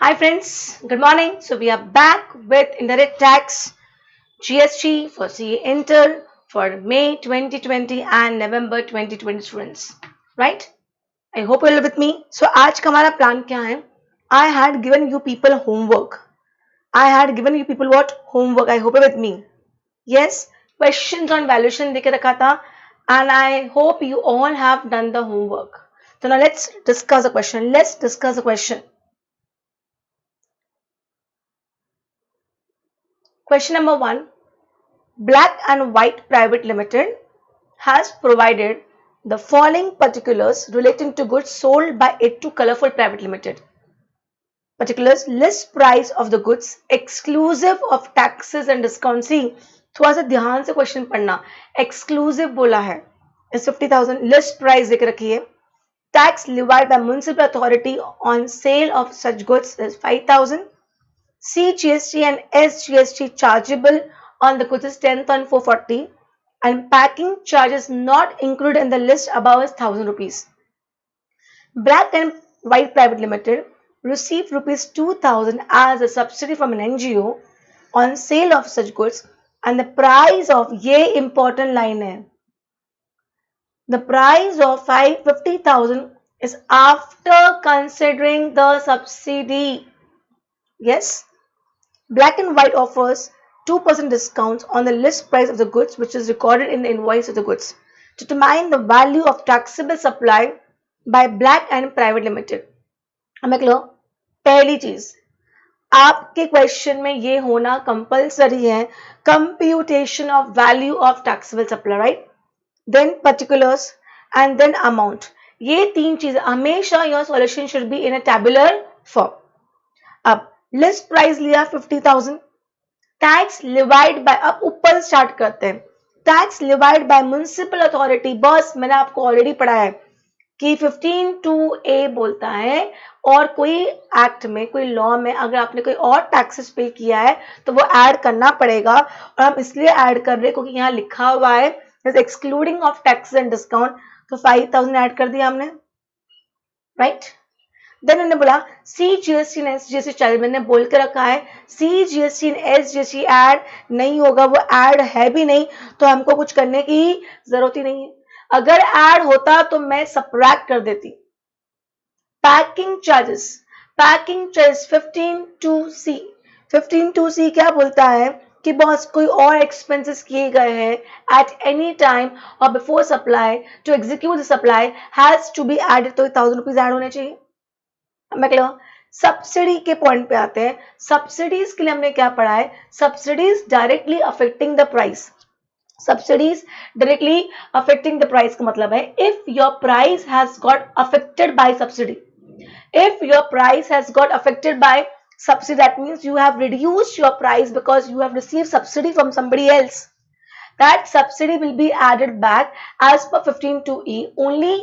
Hi friends, good morning. So we are back with indirect tax GST for CA Inter for May 2020 and November 2020 students, right? I hope you're with me. So आज का हमारा plan क्या है? I had given you people homework. I had given you people what? Homework. I hope you're with me. Yes, questions on valuation देके रखा था and I hope you all have done the homework. So now let's discuss the question. Let's discuss the question. Question number 1. Black and White Private Limited has provided the following particulars relating to goods sold by it to Colorful Private Limited. Particulars: list price of the goods exclusive of taxes and discounts. See, थोड़ा सा ध्यान से question पढ़ना. exclusive बोला है, is 50,000. list price देख रखी है. tax levied by municipal authority on sale of such goods is 5,000. CGST and SGST chargeable on the goods is 10,440 and packing charges not included in the list above is 1,000 rupees. Black and White Private Limited received rupees 2,000 as a subsidy from an NGO on sale of such goods and the price of ये important line है. The price of 50,000 is after considering the subsidy. Yes. Black and White offers 2% discounts on the list price of the goods which is recorded in the invoice of the goods to determine the value of taxable supply by Black and Private Limited. हमें clear? पहली चीज आपके question में ये होना compulsory है, computation of value of taxable supply, right? Then particulars and then amount. ये तीन चीजें हमेशा your solution should be in a tabular form. अब लिस्ट प्राइस लिया 50,000. टैक्स लिवाइड बाय, अब ऊपर स्टार्ट करते हैं. Tax levied by municipal authority. बस मैंने आपको ऑलरेडी पढ़ा है कि 15(2)(a बोलता है और कोई एक्ट में, कोई लॉ में अगर आपने कोई और टैक्सेस पे किया है तो वो ऐड करना पड़ेगा. और हम इसलिए ऐड कर रहे हैं क्योंकि यहाँ लिखा हुआ है excluding of taxes and discount, तो 5,000 ऐड कर दिया हमने, राइट? देन मैंने बोला CGST एंड SGST चार्ज, मैंने बोल के रखा है CGST एंड SGST ऐड नहीं होगा, वो ऐड है भी नहीं तो हमको कुछ करने की जरूरत ही नहीं है. अगर ऐड होता तो मैं सबट्रैक्ट कर देती. Packing charges, packing charges 15(2)(c. 15(2)(c क्या बोलता है कि बॉस कोई और एक्सपेंसेस किए गए हैं एट एनी टाइम और before supply to execute the supply has to be added, तो 1,000 रुपीज ऐड होने चाहिए. मतलब सब्सिडी के पॉइंट पे आते हैं. सब्सिडीज के लिए हमने क्या पढ़ा है? Subsidies directly affecting the price. Subsidies directly affecting the price का मतलब है if your price has got affected by subsidy. If your price has got affected by subsidy, that means you have reduced your price because you have received subsidy from somebody else. That subsidy will be added back as per 15(2)(e only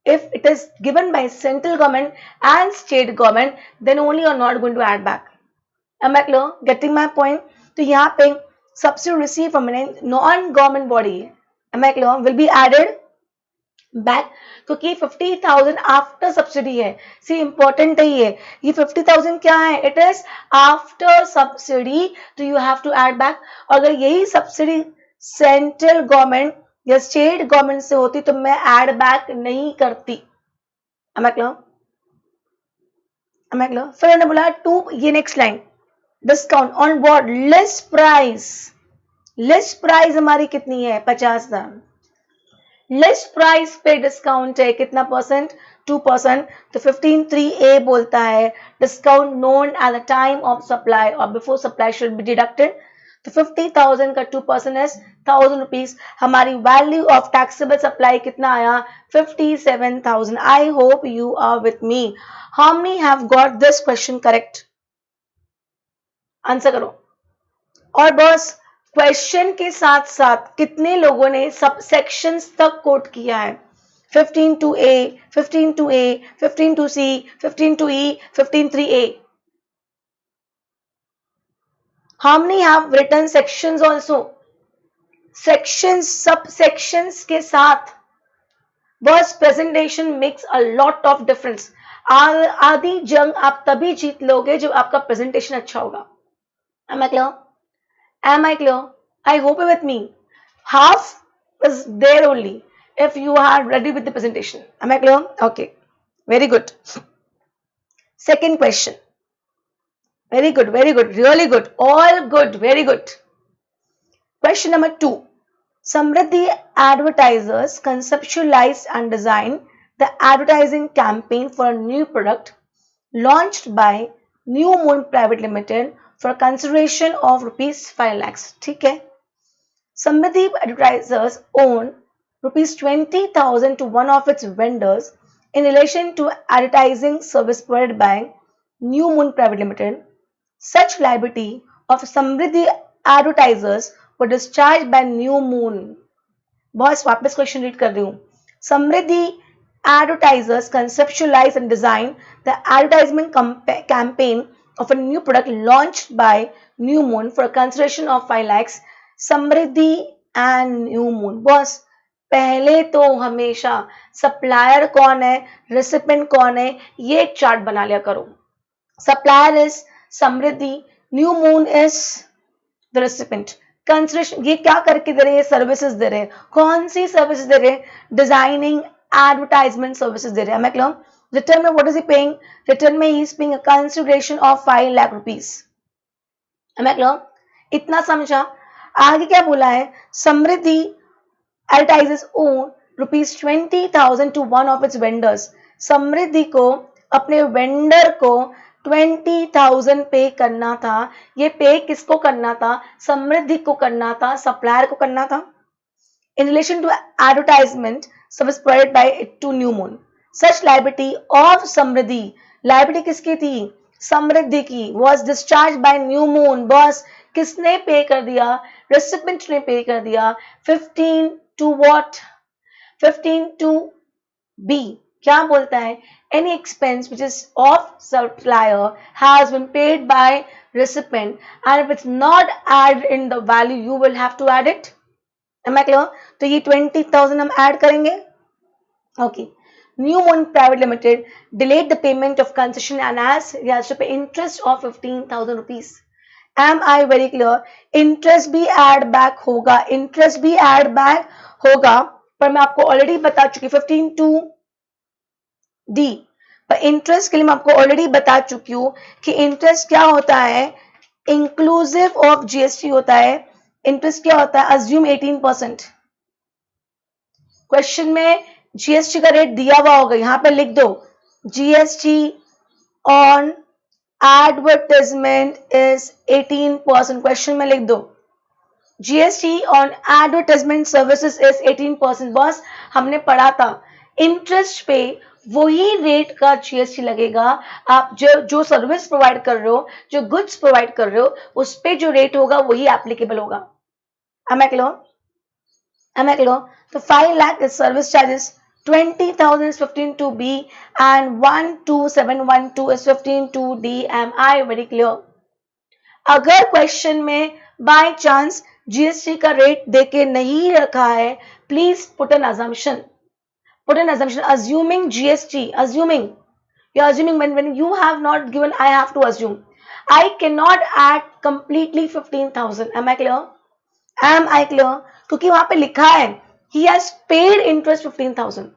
if it is given by central government and state government, then only you are not going to add back. Am I clear? Getting my point? तो यहाँ पे subsidy received from a non-government body, am I clear, will be added back क्योंकि 50,000 after subsidy है. सी important है ये 50,000 क्या है? It is after subsidy, तो you have to add back. अगर यही सब्सिडी सेंट्रल गवर्नमेंट या स्टेट गवर्नमेंट से होती तो मैं ऐड बैक नहीं करती. am I clear? am I clear? फिर मैंने बोला 2, ये next line, discount on what? List price. List price हमारी कितनी है? 50,000. लिस्ट प्राइस पे डिस्काउंट है कितना परसेंट? 2%. तो 15(3)(a बोलता है discount known at the time of supply और before supply should be deducted. तो 50,000 का 2% है 1,000 रुपीज. हमारी वैल्यू ऑफ टैक्सेबल सप्लाई कितना आया? 57,000. I hope you are with me. How many have got this question correct? Answer करो. और बस क्वेश्चन के साथ साथ कितने लोगों ने सब सेक्शंस तक कोट किया है? 15(2)(a, 15(2)(a, 15(2)(c, 15(2)(e, 15(3)(a. How many have written sections also? Sections, subsections के साथ बस presentation makes a lot of difference. आधी जंग आप तभी जीत लोगे जब आपका प्रेजेंटेशन अच्छा होगा. Am I clear? Am I clear? I hope you're with me. Half is there only if you are ready with the presentation. Am I clear? Okay. Very good. Second question. Very good, very good, really good. All good, very good. Question number 2. Samriddhi advertisers conceptualized and designed the advertising campaign for a new product launched by New Moon Private Limited for consideration of rupees 5 lakhs. ठीक है. Samriddhi advertisers own rupees 20,000 to one of its vendors in relation to advertising service provided by New Moon Private Limited. Such liability of Samriddhi advertisers were discharged by New Moon. Boss वापस question read कर रही हूँ. Samriddhi advertisers conceptualize and design the advertisement campaign of a new product launched by New Moon for a consideration of 5 lakhs. Samriddhi and New Moon. Boss पहले तो हमेशा supplier कौन है, recipient कौन है, ये एक चार्ट बना लिया करो. Supplier is Samriddhi, new moon is the recipient. Consideration ये क्या करके दे रहे हैं, सर्विसेज दे रहे हैं. कौन सी सर्विसेज दे रहे हैं, डिजाइनिंग एडवर्टाइजमेंट सर्विसेज दे रहे हैं. मैं क्लियर. रिटर्न में what is he paying, return में he is paying a consideration of 5 lakh rupees. मैं क्लियर. इतना समझा. आगे क्या बोला है, Samriddhi advertises on rupees 20,000 to one of its vendors. Samriddhi को अपने वेंडर को 20,000 पे करना था. ये पे किसको करना था, समृद्धि को करना था, सप्लायर को करना था. In relation to advertisement service provided by to new moon. Such liability of Samriddhi, liability किसकी थी, समृद्धि की, was discharged by new moon. Boss किसने पे कर दिया, रेसिपेंट ने पे कर दिया. 15 टू व्हाट, 15 टू बी. क्या बोलता है, any expense which is of supplier has been paid by recipient and if it's not added in the value you will have to add it. Am I clear? तो ये 20,000 हम add करेंगे. Okay. New Moon Private Limited delayed the payment of concession and as he has to pay interest of 15,000 rupees. Am I very clear? Interest भी add back होगा, interest भी add back होगा, पर मैं आपको ऑलरेडी बता चुकी 15 टू डी. पर इंटरेस्ट के लिए मैं आपको ऑलरेडी बता चुकी हूं कि इंटरेस्ट क्या होता है, इंक्लूसिव ऑफ जीएसटी होता है. इंटरेस्ट क्या होता है, अज्यूम 18%. क्वेश्चन में जीएसटी का रेट दिया हुआ होगा, यहां पे लिख दो GST on advertisement is 18%. Question में लिख दो GST on advertisement services is 18%. Boss हमने पढ़ा था इंटरेस्ट पे वही रेट का जीएसटी लगेगा. आप जो सर्विस प्रोवाइड कर रहे हो, जो गुड्स प्रोवाइड कर रहे हो, उस पे जो रेट होगा वही एप्लीकेबल होगा. Am I clear? Am I clear? तो 5 lakh is service charges, 20,000 is 15 to B and 12712 is 15 to D. Am I very clear? अगर क्वेश्चन में बाय चांस जीएसटी का रेट देके नहीं रखा है, please put an assumption. Put an assumption, assuming GST, assuming, you're assuming when you have not given, I have to assume. I cannot add completely 15,000. Am I clear? Am I clear? क्योंकि वहां पे लिखा है he has paid interest 15,000.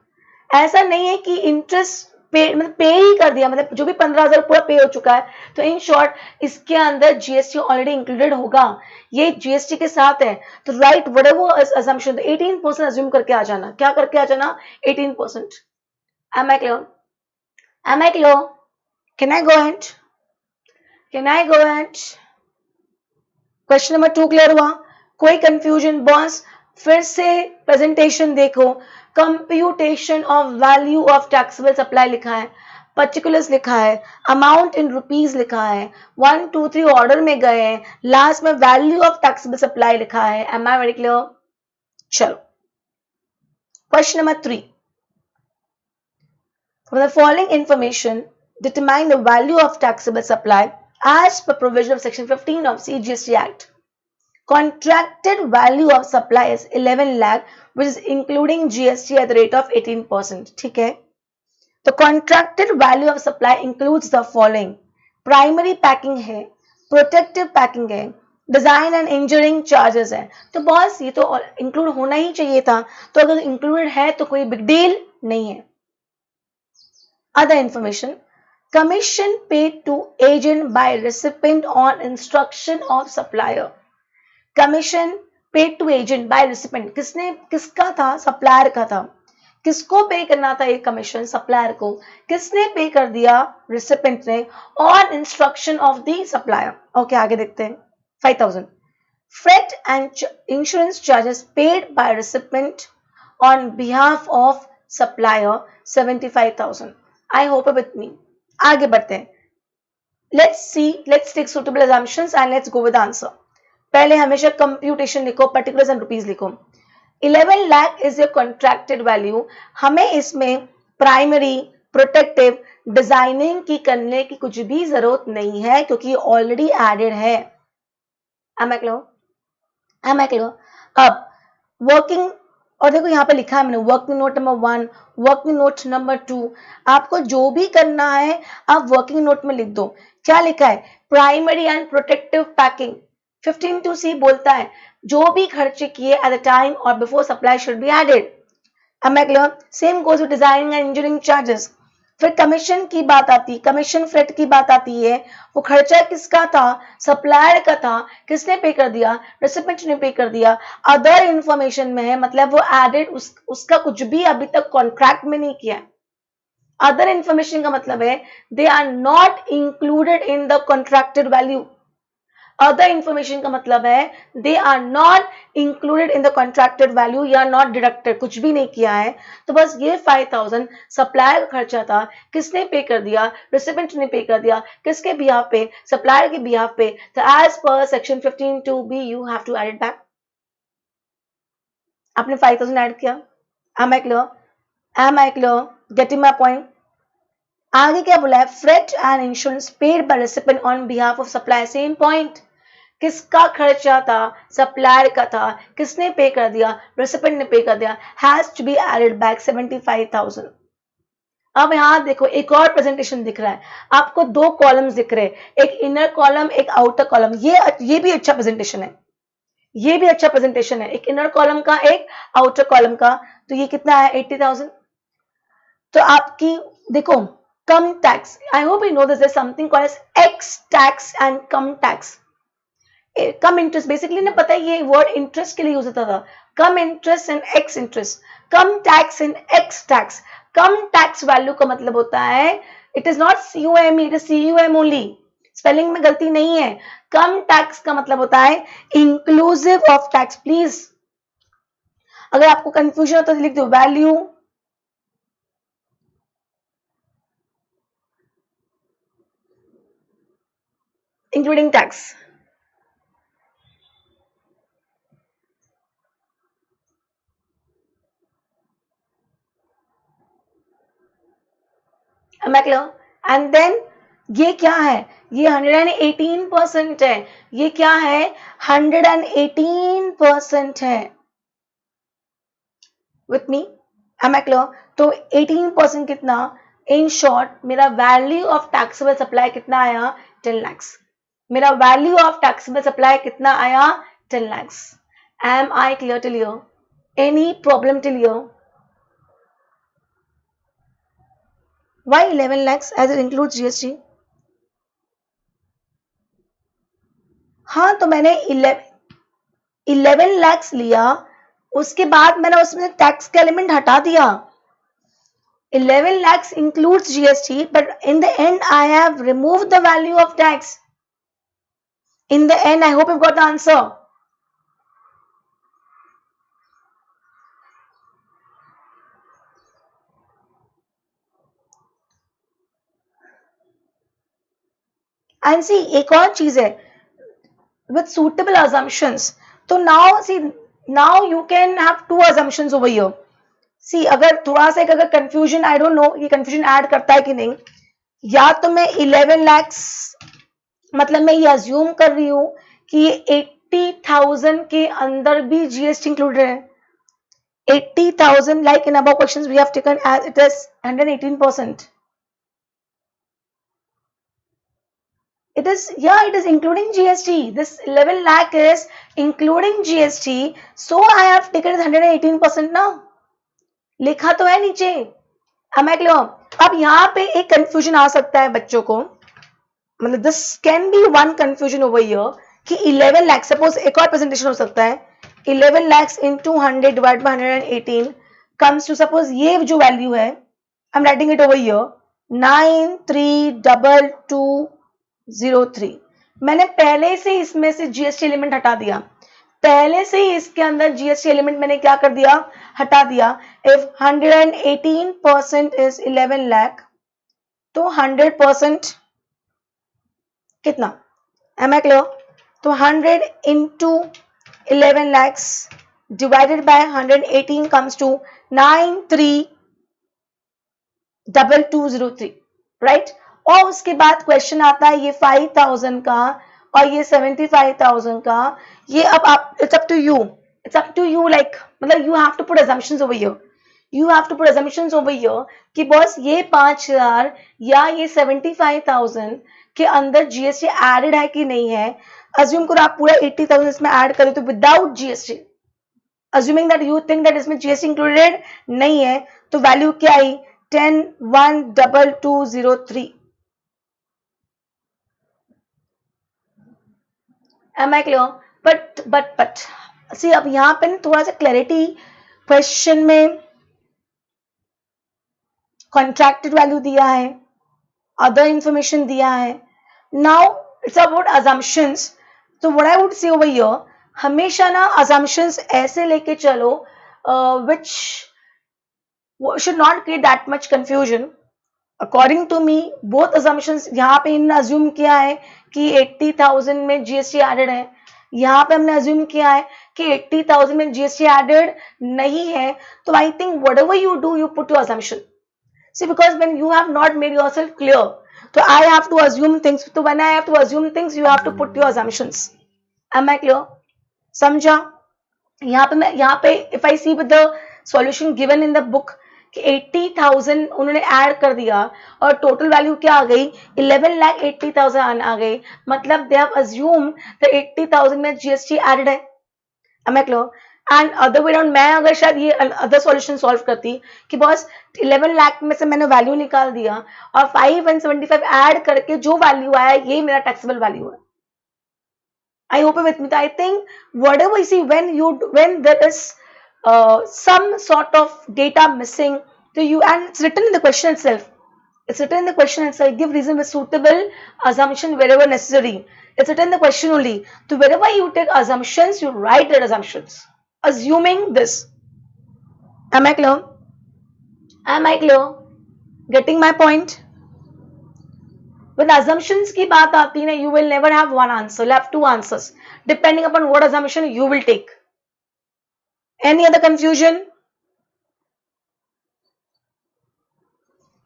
ऐसा नहीं है कि interest पे मतलब पे ही कर दिया, मतलब जो भी 15,000 पूरा पे हो चुका है. तो इन शॉर्ट इसके अंदर जीएसटी ऑलरेडी इंक्लूडेड होगा, ये जीएसटी के साथ है. तो राइट व्हाटएवर असम्पशन 18% अज्यूम करके आ जाना. क्या करके आ जाना, 18%. Am I clear? Am I clear? Can I go ahead? Can I go ahead? Question number 2 clear हुआ, कोई कंफ्यूजन बॉस. फिर से प्रेजेंटेशन देखो. Computation of value of taxable supply लिखा है, पर्टिकुलर्स लिखा है, अमाउंट इन रुपीज लिखा है, 1 2 3 ऑर्डर में गए हैं, लास्ट में वैल्यू ऑफ टैक्सेबल सप्लाई लिखा है. Am I very clear? चलो question number 3. From the following information, determine the value of taxable supply as per provision of section 15 of CGST Act. Contracted value of supply is 11 lakh which is including GST at the rate of 18%. ठीक है. तो contracted value of supply includes the following, primary packing है, protective packing है, design and engineering charges है। तो boss ये तो include होना ही चाहिए था, तो अगर इंक्लूडेड है तो कोई बिग डील नहीं है। Other information, commission paid to agent by recipient on instruction of supplier, commission paid to agent by recipient, किसका था? सप्लायर का था। किसको पे करना था ये कमीशन? सप्लायर को। किसने पे कर दिया? रिसिपेंट ने, on instruction of the supplier. Okay, आगे देखते हैं। 5000 freight and insurance charges paid by recipient on behalf of supplier 75,000. I hope you're with me. आगे बढ़ते हैं। let's take suitable assumptions and let's go with the answer. पहले हमेशा computation लिखो, particulars and rupees लिखो। 11 lakh is your contracted value. हमें इसमें primary, protective, designing की करने की कुछ भी जरूरत नहीं है क्योंकि ऑलरेडी एडेड है। am I clear? अब वर्किंग, और देखो यहाँ पे लिखा है मैंने working note number 1, working note number 2। आपको जो भी करना है आप वर्किंग नोट में लिख दो। क्या लिखा है? Primary and protective packing. 15(2)(c बोलता है जो भी खर्चे किए एट द टाइम और before supply should be added. Am I clear? Same goes with designing and engineering charges. फिर कमीशन की बात आती, कमीशन फ्रेट की बात आती है। वो खर्चा किसका था? सप्लायर का था। किसने पे कर दिया? रेसिपिएंट ने पे कर दिया। अदर इंफॉर्मेशन में है, मतलब वो एडेड, उसका कुछ भी अभी तक कॉन्ट्रैक्ट में नहीं किया है। अदर इंफॉर्मेशन का मतलब है they are not included in the contracted value. Other information का मतलब है they are not included in the contracted value या नॉट डिडक्टेड, कुछ भी नहीं किया है। तो बस ये 5000 सप्लायर का खर्चा था। किसने पे कर दिया? रेसिपिएंट ने पे कर दिया। किसके बिहाफ पे? सप्लायर के बिहाफ पे। तो as per section 15(2)(b you have to add it back. आपने 5000 ऐड किया। Am I clear? Am I clear? Getting my point? आगे क्या बोला है? Freight and insurance paid by recipient on behalf of supplier. Same point. किसका खर्चा था? Supplier का था। किसने पे कर दिया? रेसिपिएंट ने पे कर दिया। Has to be added back 75,000। अब यहां देखो एक और प्रेजेंटेशन दिख रहा है आपको, दो कॉलम्स दिख रहे हैं, एक इनर कॉलम, एक आउटर कॉलम। ये भी अच्छा प्रेजेंटेशन है, ये भी अच्छा प्रेजेंटेशन है, एक इनर कॉलम का, एक आउटर कॉलम का। तो ये कितना है? 80,000। तो आपकी देखो cum tax, I hope you know this is something called as ex tax and cum tax. Cum interest, basically ना पता है ये वर्ड इंटरेस्ट के लिए यूज होता था। Cum interest and ex interest, cum tax and ex tax. Cum tax value का मतलब होता है it is not CUME, it is CUM only. Spelling में गलती नहीं है। कम टैक्स का मतलब होता है इंक्लूसिव ऑफ टैक्स। प्लीज अगर आपको कंफ्यूजन हो तो लिख दो value including tax. Am I clear? And then ये क्या है? ये 118% है। ये क्या है? 118% है। With me? Am I clear? तो 18% कितना? In short, मेरा वैल्यू ऑफ टैक्सेबल सप्लाई कितना आया? 10 lakhs। मेरा वैल्यू ऑफ टैक्सेबल सप्लाई कितना आया? 10 lakhs। Am I clear till here? Any problem till here? Why 11 lakhs as it includes GST? हाँ तो मैंने 11 lakhs लिया, उसके बाद मैंने उसमें टैक्स का एलिमेंट हटा दिया। 11 lakhs includes GST, but in the end I have removed the value of tax. In the end, I hope you've got the answer. And see, एक और चीज है with suitable assumptions. तो now see, now you can have two assumptions over here. See, अगर थोड़ा सा अगर confusion, I don't know ये confusion add करता है कि नहीं, या तो मैं 11 lakhs मतलब मैं ये assume कर रही हूँ कि 80,000 के अंदर भी GST इंक्लूडेड है, 80,000, like in above questions we have taken as it is 118%. It is, yeah, it is including GST. This 11 lakh is including GST. So I have taken 118% now. लिखा तो है नीचे. Am I clear? अब यहाँ पे एक confusion आ सकता है बच्चों को, मतलब this can be one confusion over here कि 11 लाख, सपोज एक और प्रेजेंटेशन हो सकता है 11 lakhs into 100 divided by 118 comes to, suppose ये जो वैल्यू है, I am writing it over here 932203. मैंने पहले से इसमें से जीएसटी एलिमेंट हटा दिया, पहले से ही इसके अंदर जीएसटी एलिमेंट मैंने क्या कर दिया, हटा दिया. इफ 118% इज 11 लाख तो 100% कितना, एम आई क्लियर? तो 100 into 11 lakhs divided by 118 comes to 932203, right? और उसके बाद क्वेश्चन आता है ये 5,000 का और ये 75,000 का. ये अब आप, it's up to you, it's up to you, like मतलब you have to put assumptions over here, you have to put assumptions over here कि बॉस ये 5,000 या ये 75,000 के अंदर जीएसटी एडेड है कि नहीं है. अज्यूम करो आप पूरा 80,000 इसमें ऐड करो तो without GST, assuming that you think that इसमें जीएसटी इंक्लूडेड नहीं है, तो वैल्यू क्या आई, 10,12203. Am I clear? But see अब यहाँ पे थोड़ा सा क्लैरिटी क्वेश्चन में कॉन्ट्रैक्टेड वैल्यू दिया है, अदर इंफॉर्मेशन दिया है. Now it's about assumptions. तो what I would say over here, हमेशा ना assumptions ऐसे लेके चलो which should not create that much confusion. According to me, both assumptions, यहाँ पे इन्होंने assume किया है कि 80,000 में GST added है, यहाँ पे हमने assume किया है कि 80,000 में GST added नहीं है. तो I think whatever you do, you put your assumption. See, because when you have not made yourself clear, so I have to assume things. So when I have to assume things, you have to put your assumptions. Am I clear? समझा? यहाँ पे if I see with the solution given in the book कि 80,000 उन्होंने add कर दिया और total value क्या आ गई, 11,80,000 आ गई. मतलब they have assumed that 80,000 में GST added है. Am I clear? And other way round, मैं अगर शायद ये अदर सॉल्यूशन सॉल्व करती कि बस 11 लाख में से मैंने वैल्यू निकाल दिया और 5,175 ऐड करके जो वैल्यू आया ये मेरा टैक्सेबल वैल्यू है. I hope with me. I think whatever you see when there is some sort of data missing, so you, and it's written in the question itself. It's written in the question itself. Give reason with suitable assumption wherever necessary. It's written in the question only. So wherever you take assumptions, you write that assumptions. Assuming this. Am I clear? Am I clear? Getting my point? When assumptions की बात आती है ना, you will never have one answer. You'll have two answers depending upon what assumption you will take. Any other confusion?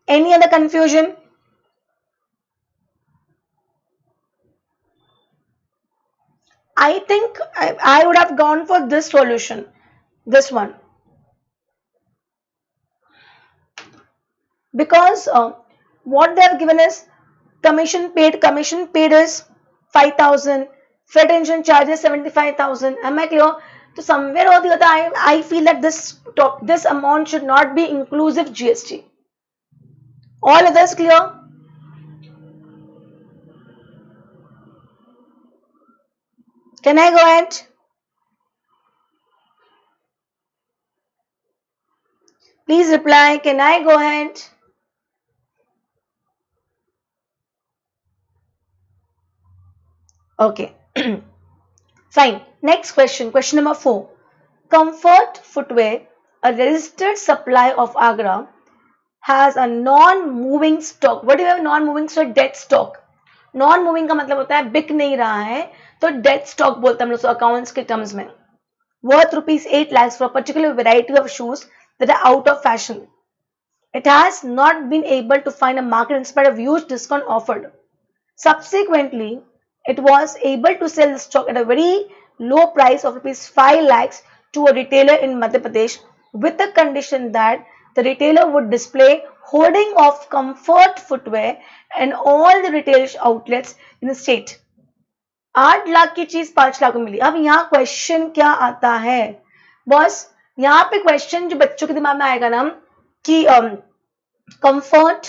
Any other confusion? I think I would have gone for this solution, this one, because what they have given is commission paid is 5,000, freight engine charges 75,000. Am I clear? So somewhere or the other, I feel that this amount should not be inclusive GST. All others clear? Can I go ahead? Please reply. Can I go ahead? Okay. Fine. Next question. Question number 4. Comfort Footwear, a registered supply of Agra, has a non-moving stock. What do you have non-moving stock? Dead stock. Non-moving का मतलब होता है बिक नहीं रहा है, तो dead stock बोलते हैं हम लोग अकाउंट्स के टर्म्स में. Worth rupees 8 lakhs for a particular variety of shoes that are out of fashion. It has not been able to find a market in spite of huge discount offered. Subsequently, it was able to sell the stock at a very low price of rupees 5 lakhs to a retailer in Madhya Pradesh. with the condition that the retailer would display hoarding of comfort footwear and all the retail outlets in the state. 8 lakh की चीज 5 लाख में मिली. अब यहाँ question क्या आता है boss? यहाँ पे क्वेश्चन जो बच्चों के दिमाग में आएगा ना कि comfort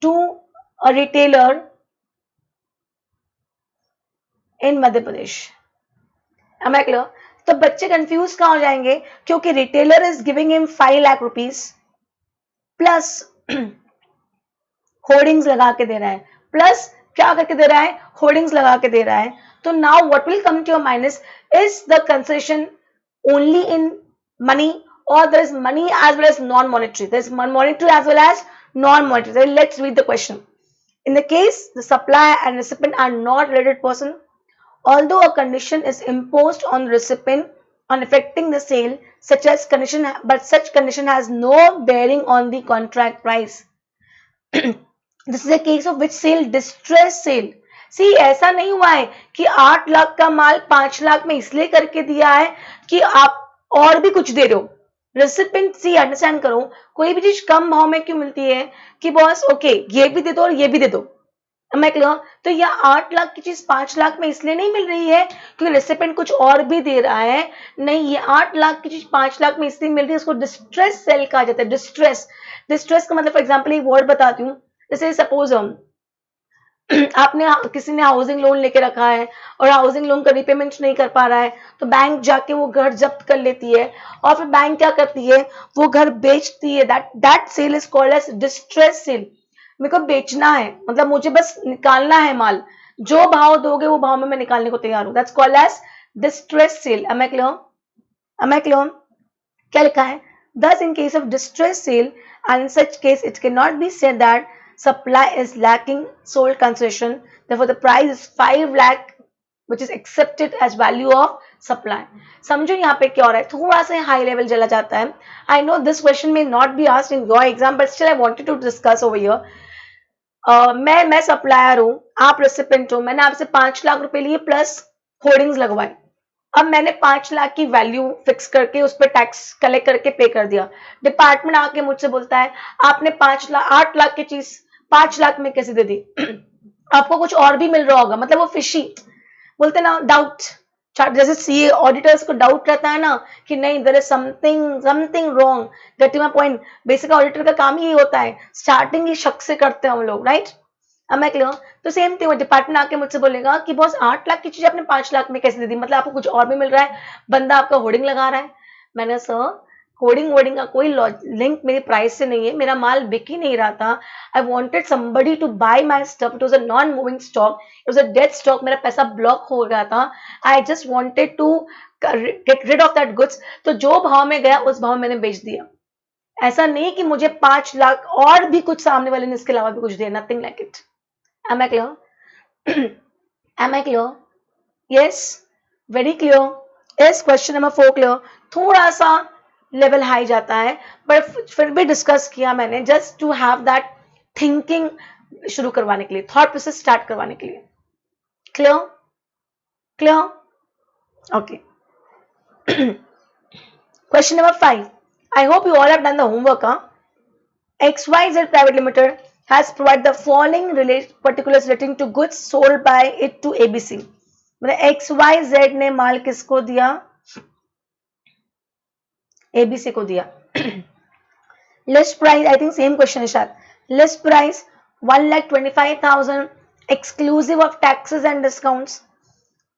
to a retailer in Madhya Pradesh. Am I clear? तो बच्चे कंफ्यूज कहाँ हो जाएंगे, क्योंकि retailer is giving him 5 lakh rupees plus hoardings लगा के दे रहा है, प्लस क्या करके दे रहा है, होर्डिंग्स लगा के दे रहा है. तो now what will come to your minus, is the concession only in money or there is money as well as non-monetary? There is monetary as well as non-monetary. Let's read the question. In the case the supplier and recipient are not related person, although a condition is imposed on the recipient on affecting the sale, such condition has no bearing on the contract price. This is a case of which sale? Distress sale. See, ऐसा नहीं हुआ है कि 8 लाख का माल 5 लाख में इसलिए करके दिया है कि आप और भी कुछ दे रहे हो. रेसिपिएंट सी अंडरस्टैंड करो, कोई भी चीज कम भाव में क्यों मिलती है कि बॉस ओके ये भी दे दो और ये भी दे दो. मैं क्लियर? तो यह 8 लाख की चीज 5 लाख में इसलिए नहीं मिल रही है क्योंकि रेसिपिएंट कुछ और भी दे रहा है. नहीं, ये 8 लाख की चीज 5 लाख में इसलिए मिल रही है, इसको डिस्ट्रेस सेल कहा जाता है. डिस्ट्रेस का मतलब फॉर एग्जाम्पल एक वर्ड बताती हूँ. जैसे सपोज आपने किसी ने हाउसिंग लोन लेके रखा है और हाउसिंग लोन का रिपेमेंट नहीं कर पा रहा है, तो बैंक जाके वो घर जब्त कर लेती है और फिर बैंक क्या करती है, वो घर बेचती है. That sale is called as distress sale. मेरे को बेचना है, मतलब मुझे बस निकालना है माल, जो भाव दोगे वो भाव में मैं निकालने को तैयार हूं. That's called as distress sale. Am I clear? क्या लिखा है? Thus in case of distress sale and in such case it cannot be said that supply is lacking sold concession, therefore the price is 5 lakh which is accepted as value of supply. समझो यहाँ पे क्या हो रहा है, थोड़ा सा high level चला जाता है. I know this question may not be asked in your exam but still I wanted to discuss over here. मैं सप्लायर हूँ, आप रेसिपिएंट हो, मैंने आपसे 5 लाख रुपए लिए प्लस होर्डिंग्स लगवाए. अब मैंने 5 लाख की वैल्यू फिक्स करके उस पर टैक्स कलेक्ट करके पे कर दिया. डिपार्टमेंट आके मुझसे बोलता है आपने 8 लाख की चीज 5 लाख में कैसे दे दी, आपको कुछ और भी मिल रहा होगा. मतलब वो फिशी बोलते ना, डाउट. जैसे सीए ऑडिटर्स को डाउट रहता है ना कि नहीं there is something wrong. Get my point. Basic auditor का काम ही होता है, स्टार्टिंग ही शक से करते हैं हम लोग, राइट? अब मैं क्लियर? तो सेम थिंग, डिपार्टमेंट आके मुझसे बोलेगा कि बॉस 8 लाख की चीज आपने 5 लाख में कैसे दे दी, मतलब आपको कुछ और भी मिल रहा है, बंदा आपका होर्डिंग लगा रहा है. मैंने सर होर्डिंग का कोई लिंक मेरे प्राइस से नहीं है, मेरा माल बिक ही नहीं रहा था. I wanted somebody to buy my stuff, it was a non moving stock, it was a dead stock, मेरा पैसा ब्लॉक हो गया था. I just wanted to get rid of that goods. तो जो भाव में गया उस भाव में मैंने बेच दिया. ऐसा नहीं कि मुझे 5 लाख और भी कुछ सामने वाले ने इसके अलावा भी कुछ दिया, nothing like it. Am I clear? Am I clear? Yes, very clear. Is question number 4 clear? थोड़ा सा लेवल हाई जाता है पर फिर भी डिस्कस किया मैंने, just to have that thinking शुरू करवाने के लिए, थॉट प्रोसेस स्टार्ट करवाने के लिए. Clear? Okay. Question number 5. I hope you all have done the homework. XYZ Private Limited has provided the following particulars relating to goods sold by it to ABC. मतलब XYZ ने माल किसको दिया? ABC को दिया. List price, I think same question है शायद. List price 1,25,000 exclusive of taxes and discounts.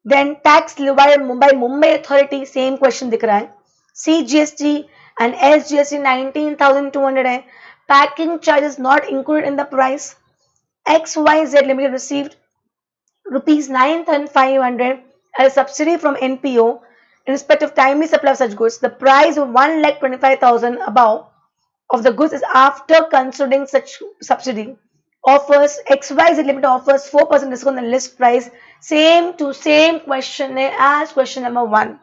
Then tax by Mumbai Authority, same question दिख रहा है. CGST and SGST 19,200 है. Packing charges not included in the price. XYZ Limited received rupees 9,500 as a subsidy from NPO in respect of timely supply of such goods. The price of 1,25,000 above of the goods is after considering such subsidy. Offers XYZ Limited offers 4% discount on the list price. Same to same question as question number 1.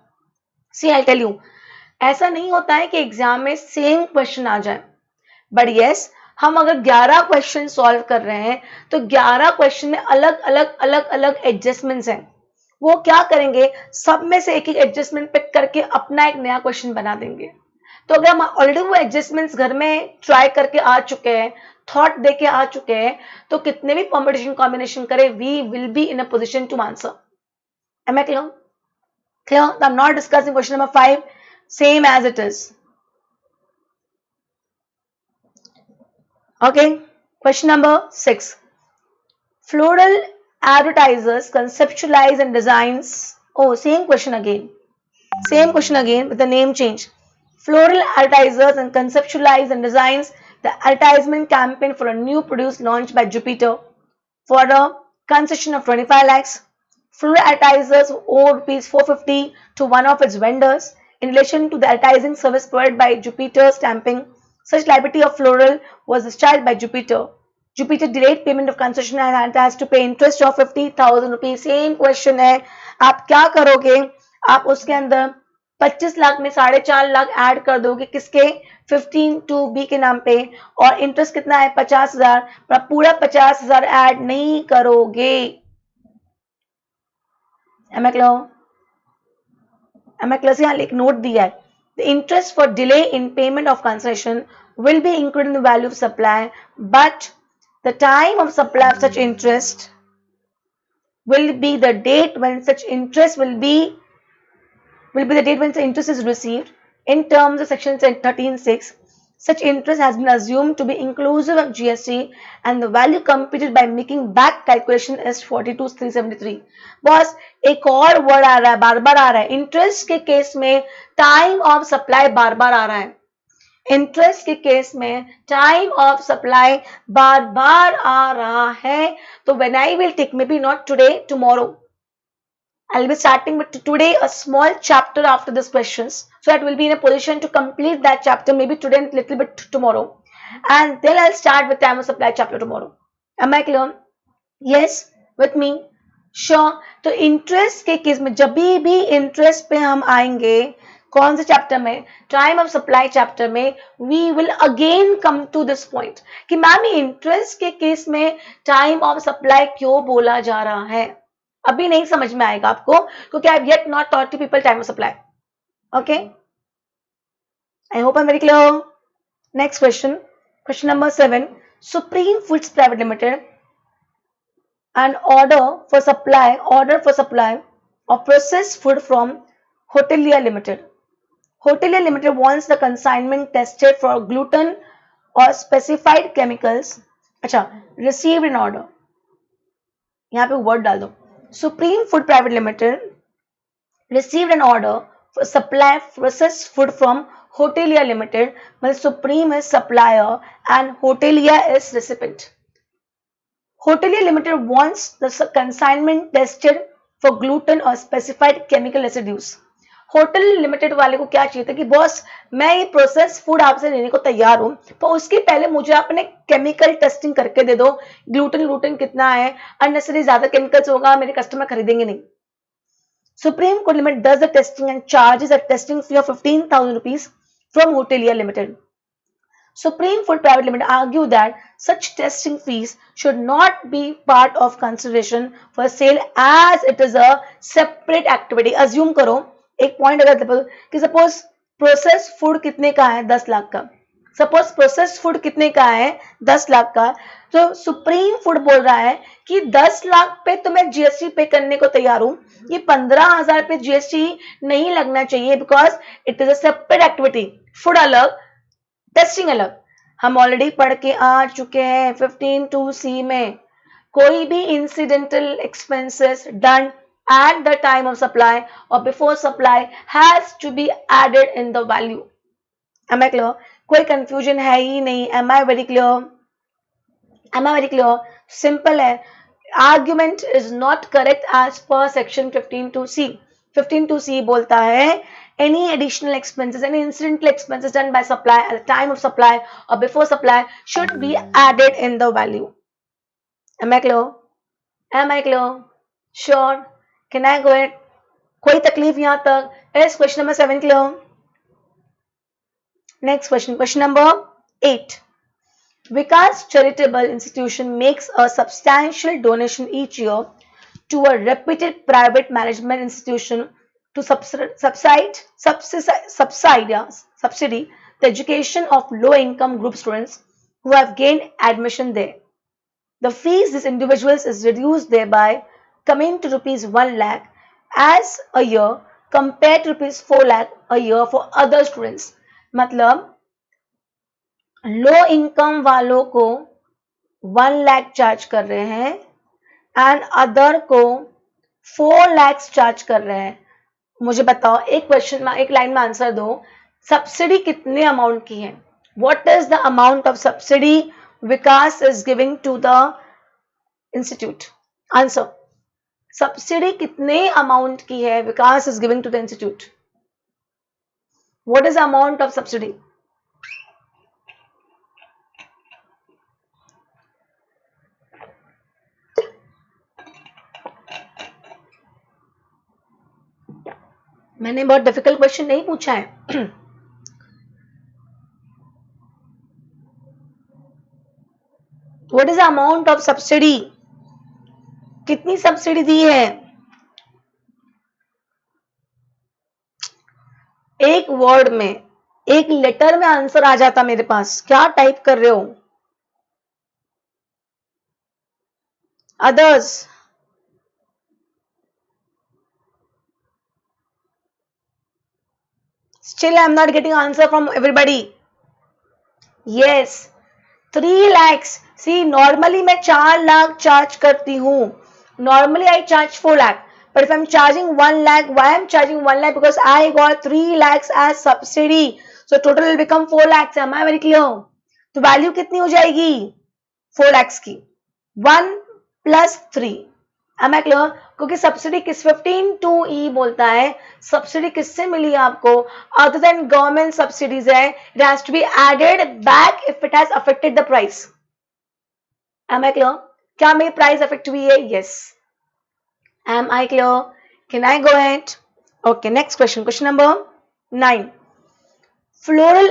See, I'll tell you. ऐसा नहीं होता है कि exam में same question आ जाए, but yes हम अगर 11 question solve कर रहे हैं तो 11 क्वेश्चन में अलग एडजस्टमेंट्स हैं. वो क्या करेंगे, सब में से एक एडजस्टमेंट पिक करके अपना एक नया क्वेश्चन बना देंगे. तो अगर हम ऑलरेडी वो एडजस्टमेंट्स घर में ट्राई करके आ चुके हैं, थॉट दे के आ चुके हैं, तो कितने भी परम्यूटेशन कॉम्बिनेशन करें, we will be in a position to answer. Am I clear? Clear? I'm not discussing question number 5, same as it is. Okay, question number 6. Floral advertisers conceptualize and designs. Oh, same question again. Same question again with the name change. Floral advertisers and conceptualize and designs the advertisement campaign for a new produce launched by Jupiter for a concession of 25 lakhs. Floral advertisers owe rupees 450 to one of its vendors in relation to the advertising service provided by Jupiter Stamping. Such liability of Floral was discharged by Jupiter. Jupiter delayed payment of concession and has to pay interest of 50,000 rupees. Same question है, आप क्या करोगे? आप उसके अंदर 25 लाख में 4.5 lakh add कर दोगे, किसके? 15 टू बी के नाम पे, और इंटरेस्ट कितना है? 50,000, पर पूरा 50,000 ऐड नहीं करोगे. Am I clear? Am I clear? यहाँ एक नोट दिया है. The interest for delay in payment of concession will be included in the value of supply, but the time of supply of such interest will be the date when such interest will be the date when the interest is received. In terms of section 13.6, such interest has been assumed to be inclusive of GST and the value computed by making back calculation is 42,373. Boss एक और word आ रहा है, बार बार आ रहा है. Interest के case में टाइम ऑफ सप्लाई बार बार आ रहा है. इंटरेस्ट के केस में टाइम ऑफ सप्लाई बार बार आ रहा है. तो when I will take, may be not today, tomorrow, I'll be starting with today a small chapter after these questions, so that we'll be in a position to complete that chapter maybe today and little bit tomorrow, and then I'll start with time of supply chapter tomorrow. Am I clear? Yes, with me? Sure. तो interest के case में जब भी interest पे हम आएंगे, कौन से चैप्टर में? टाइम ऑफ सप्लाई चैप्टर में. We will again come to this point कि मैम इंटरेस्ट के केस में टाइम ऑफ सप्लाई क्यों बोला जा रहा है. अभी नहीं समझ में आएगा आपको, क्योंकि I have yet not taught to people time of supply. Okay, I hope I am very clear. Next question, question number 7. Supreme foods private limited an order for supply of processed food from Hotelier Limited. Hotelier Limited wants the consignment tested for gluten or specified chemicals. अच्छा, received an order. यहाँ पे word डाल दो. Supreme Food Private Limited received an order for supply processed food from Hotelier Limited. मतलब Supreme is supplier and Hotelier is recipient. Hotelier Limited wants the consignment tested for gluten or specified chemical residues. Hotel limited वाले को क्या चाहिए था कि boss मैं ये process food आपसे लेने को तैयार हूं, पर उसके पहले मुझे आपने केमिकल टेस्टिंग करके दे दो. ग्लूटेन कितना है, अननेसेसरी ज्यादा केमिकल्स होगा, मेरे कस्टमर खरीदेंगे नहीं. Supreme court limit does the testing and charges a testing fee of 15,000 rupees from Hotelier Limited. Supreme Food Private Limited argue that such testing fees should not be part of consideration for sale as it is a separate activity. Assume करो एक point अगर कि suppose process food कितने का है, 10 लाख का. Suppose process food कितने का है, 10 लाख का. तो सुप्रीम फूड बोल रहा है कि 10 लाख पे तो मैं जीएसटी पे करने को तैयार हूं, ये 15,000 पे जीएसटी नहीं लगना चाहिए because it is a separate activity. Food अलग, टेस्टिंग अलग. हम ऑलरेडी पढ़ के आ चुके हैं 15(2)(c) में, कोई भी incidental expenses done at the time of supply or before supply has to be added in the value. Am I clear? कोई confusion है ही नहीं. Am I very clear? Am I very clear? Simple है. Argument is not correct as per section 15(2)(c). 15(2)(c) बोलता है any additional expenses, any incidental expenses done by supply at the time of supply or before supply should be added in the value. Am I clear? Am I clear? Sure. Can I go ahead? कोई तकलीफ यहाँ तक? Is question number 7 clear? Next question, question number 8. Vikas Charitable Institution makes a substantial donation each year to a reputed private management institution to subsidy the education of low-income group students who have gained admission there. The fees these individuals is reduced thereby coming to rupees 1 lakh as a year compared to rupees 4 lakh a year for other students. मतलब low income वालों को 1 lakh charge कर रहे हैं and other को 4 lakh charge कर रहे हैं. मुझे बताओ, एक क्वेश्चन में एक लाइन में आंसर दो, सब्सिडी कितने अमाउंट की है? What is the amount of subsidy Vikas is giving to the institute? Answer. Subsidy कितने अमाउंट की है Vikas is giving to the institute? What is the amount of subsidy? मैंने बहुत डिफिकल्ट क्वेश्चन नहीं पूछा है. What is the amount of subsidy? कितनी subsidy दी है? एक वर्ड में, एक लेटर में आंसर आ जाता मेरे पास. क्या टाइप कर रहे हो? Others. Still I am not getting answer from everybody. Yes, 3 lakhs. See, normally मैं 4 लाख चार्ज करती हूँ. Normally I charge 4 lakh. But if I'm charging 1 lakh, why I'm charging 1 lakh? Because I got 3 lakhs as subsidy. So total will become 4 lakhs. Am I very clear? तो value कितनी हो जाएगी 4 lakhs की? 1 plus 3. Am I clear? क्योंकि subsidy किस 15(2)E बोलता है, subsidy किससे मिली आपको अदर देन गवर्नमेंट सब्सिडीज है. It has to be added back if it has affected the price. Am I clear? क्या मेरी प्राइस अफेक्ट हुई है? Yes. Am I clear? Can I go ahead? Okay, next question. Question number 9. Floral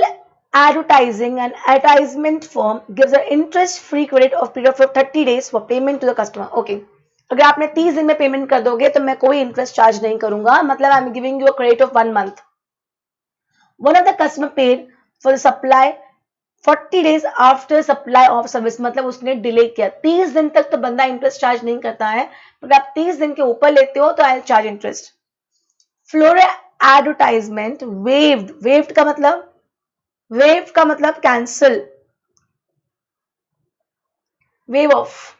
advertising and advertisement firm gives an interest-free credit of period of 30 days for payment to the customer. Okay. अगर आपने 30 दिन में payment कर दोगे तो मैं कोई interest charge नहीं करूंगा. मतलब I am giving you a credit of 1 month. One of the customer paid for the supply 40 days after supply of service. मतलब उसने डिले किया. 30 दिन तक तो बंदा इंटरेस्ट चार्ज नहीं करता है, अगर आप 30 दिन के ऊपर लेते हो तो आई charge interest. Floral advertisement waived. Waived का मतलब cancel. Wave of.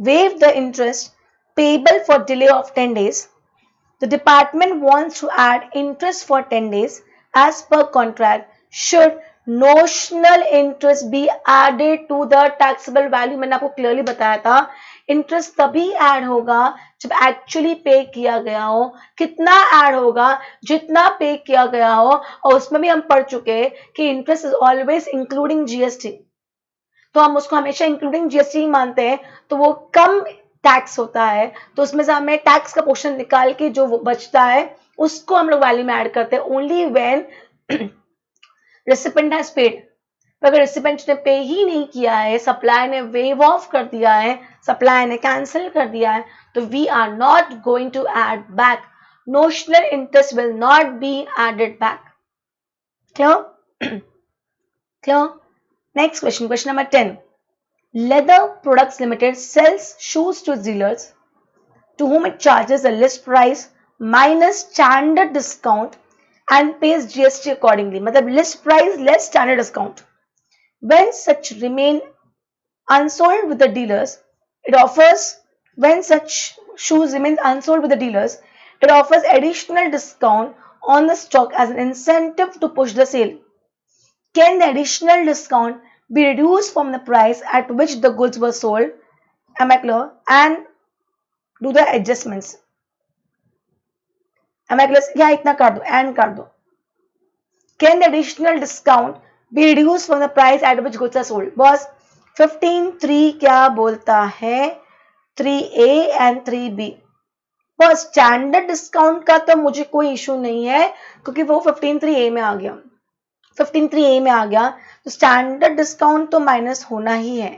Waive the interest payable for delay of 10 days. The department wants to add interest for 10 days as per contract. Should notional interest be added to the taxable value? मैंने आपको clearly बताया था, interest तभी add होगा जब actually पे किया गया हो. कितना ऐड होगा? जितना पे किया गया हो. और उसमें भी हम पढ़ चुके कि interest is always including GST. तो हम उसको हमेशा इंक्लूडिंग जीएसटी मानते हैं, तो वो कम टैक्स होता है. तो उसमें से हमें टैक्स का पोर्शन निकाल के जो बचता है उसको हम लोग वैल्यू में ऐड करते हैं. Only when recipient has paid. अगर रेसिपिएंट ने पे ही नहीं किया है, सप्लायर ने वेव ऑफ कर दिया है, सप्लायर ने कैंसिल कर दिया है, तो we are not going to add back. Notional interest will not be added back. Clear? Next question, question number 10. Leather Products Limited sells shoes to dealers to whom it charges a list price minus standard discount and pays GST accordingly. मतलब list price less standard discount. When such remain unsold with the dealers, it offers, when such shoes remain unsold with the dealers, it offers additional discount on the stock as an incentive to push the sale. Can the additional discount be reduced from the price at which the goods were sold? Am I clear? And do the adjustments. Am I clear? Yeah, इतना कर दो, and कर दो. Can the additional discount be reduced from the price at which goods are sold? Boss, 15(3) क्या बोलता है? 3A and 3B. बस standard discount का तो मुझे कोई इशू नहीं है क्योंकि वो 15(3)A में आ गया. 15(3)A में आ गया तो स्टैंडर्ड डिस्काउंट तो माइनस होना ही है.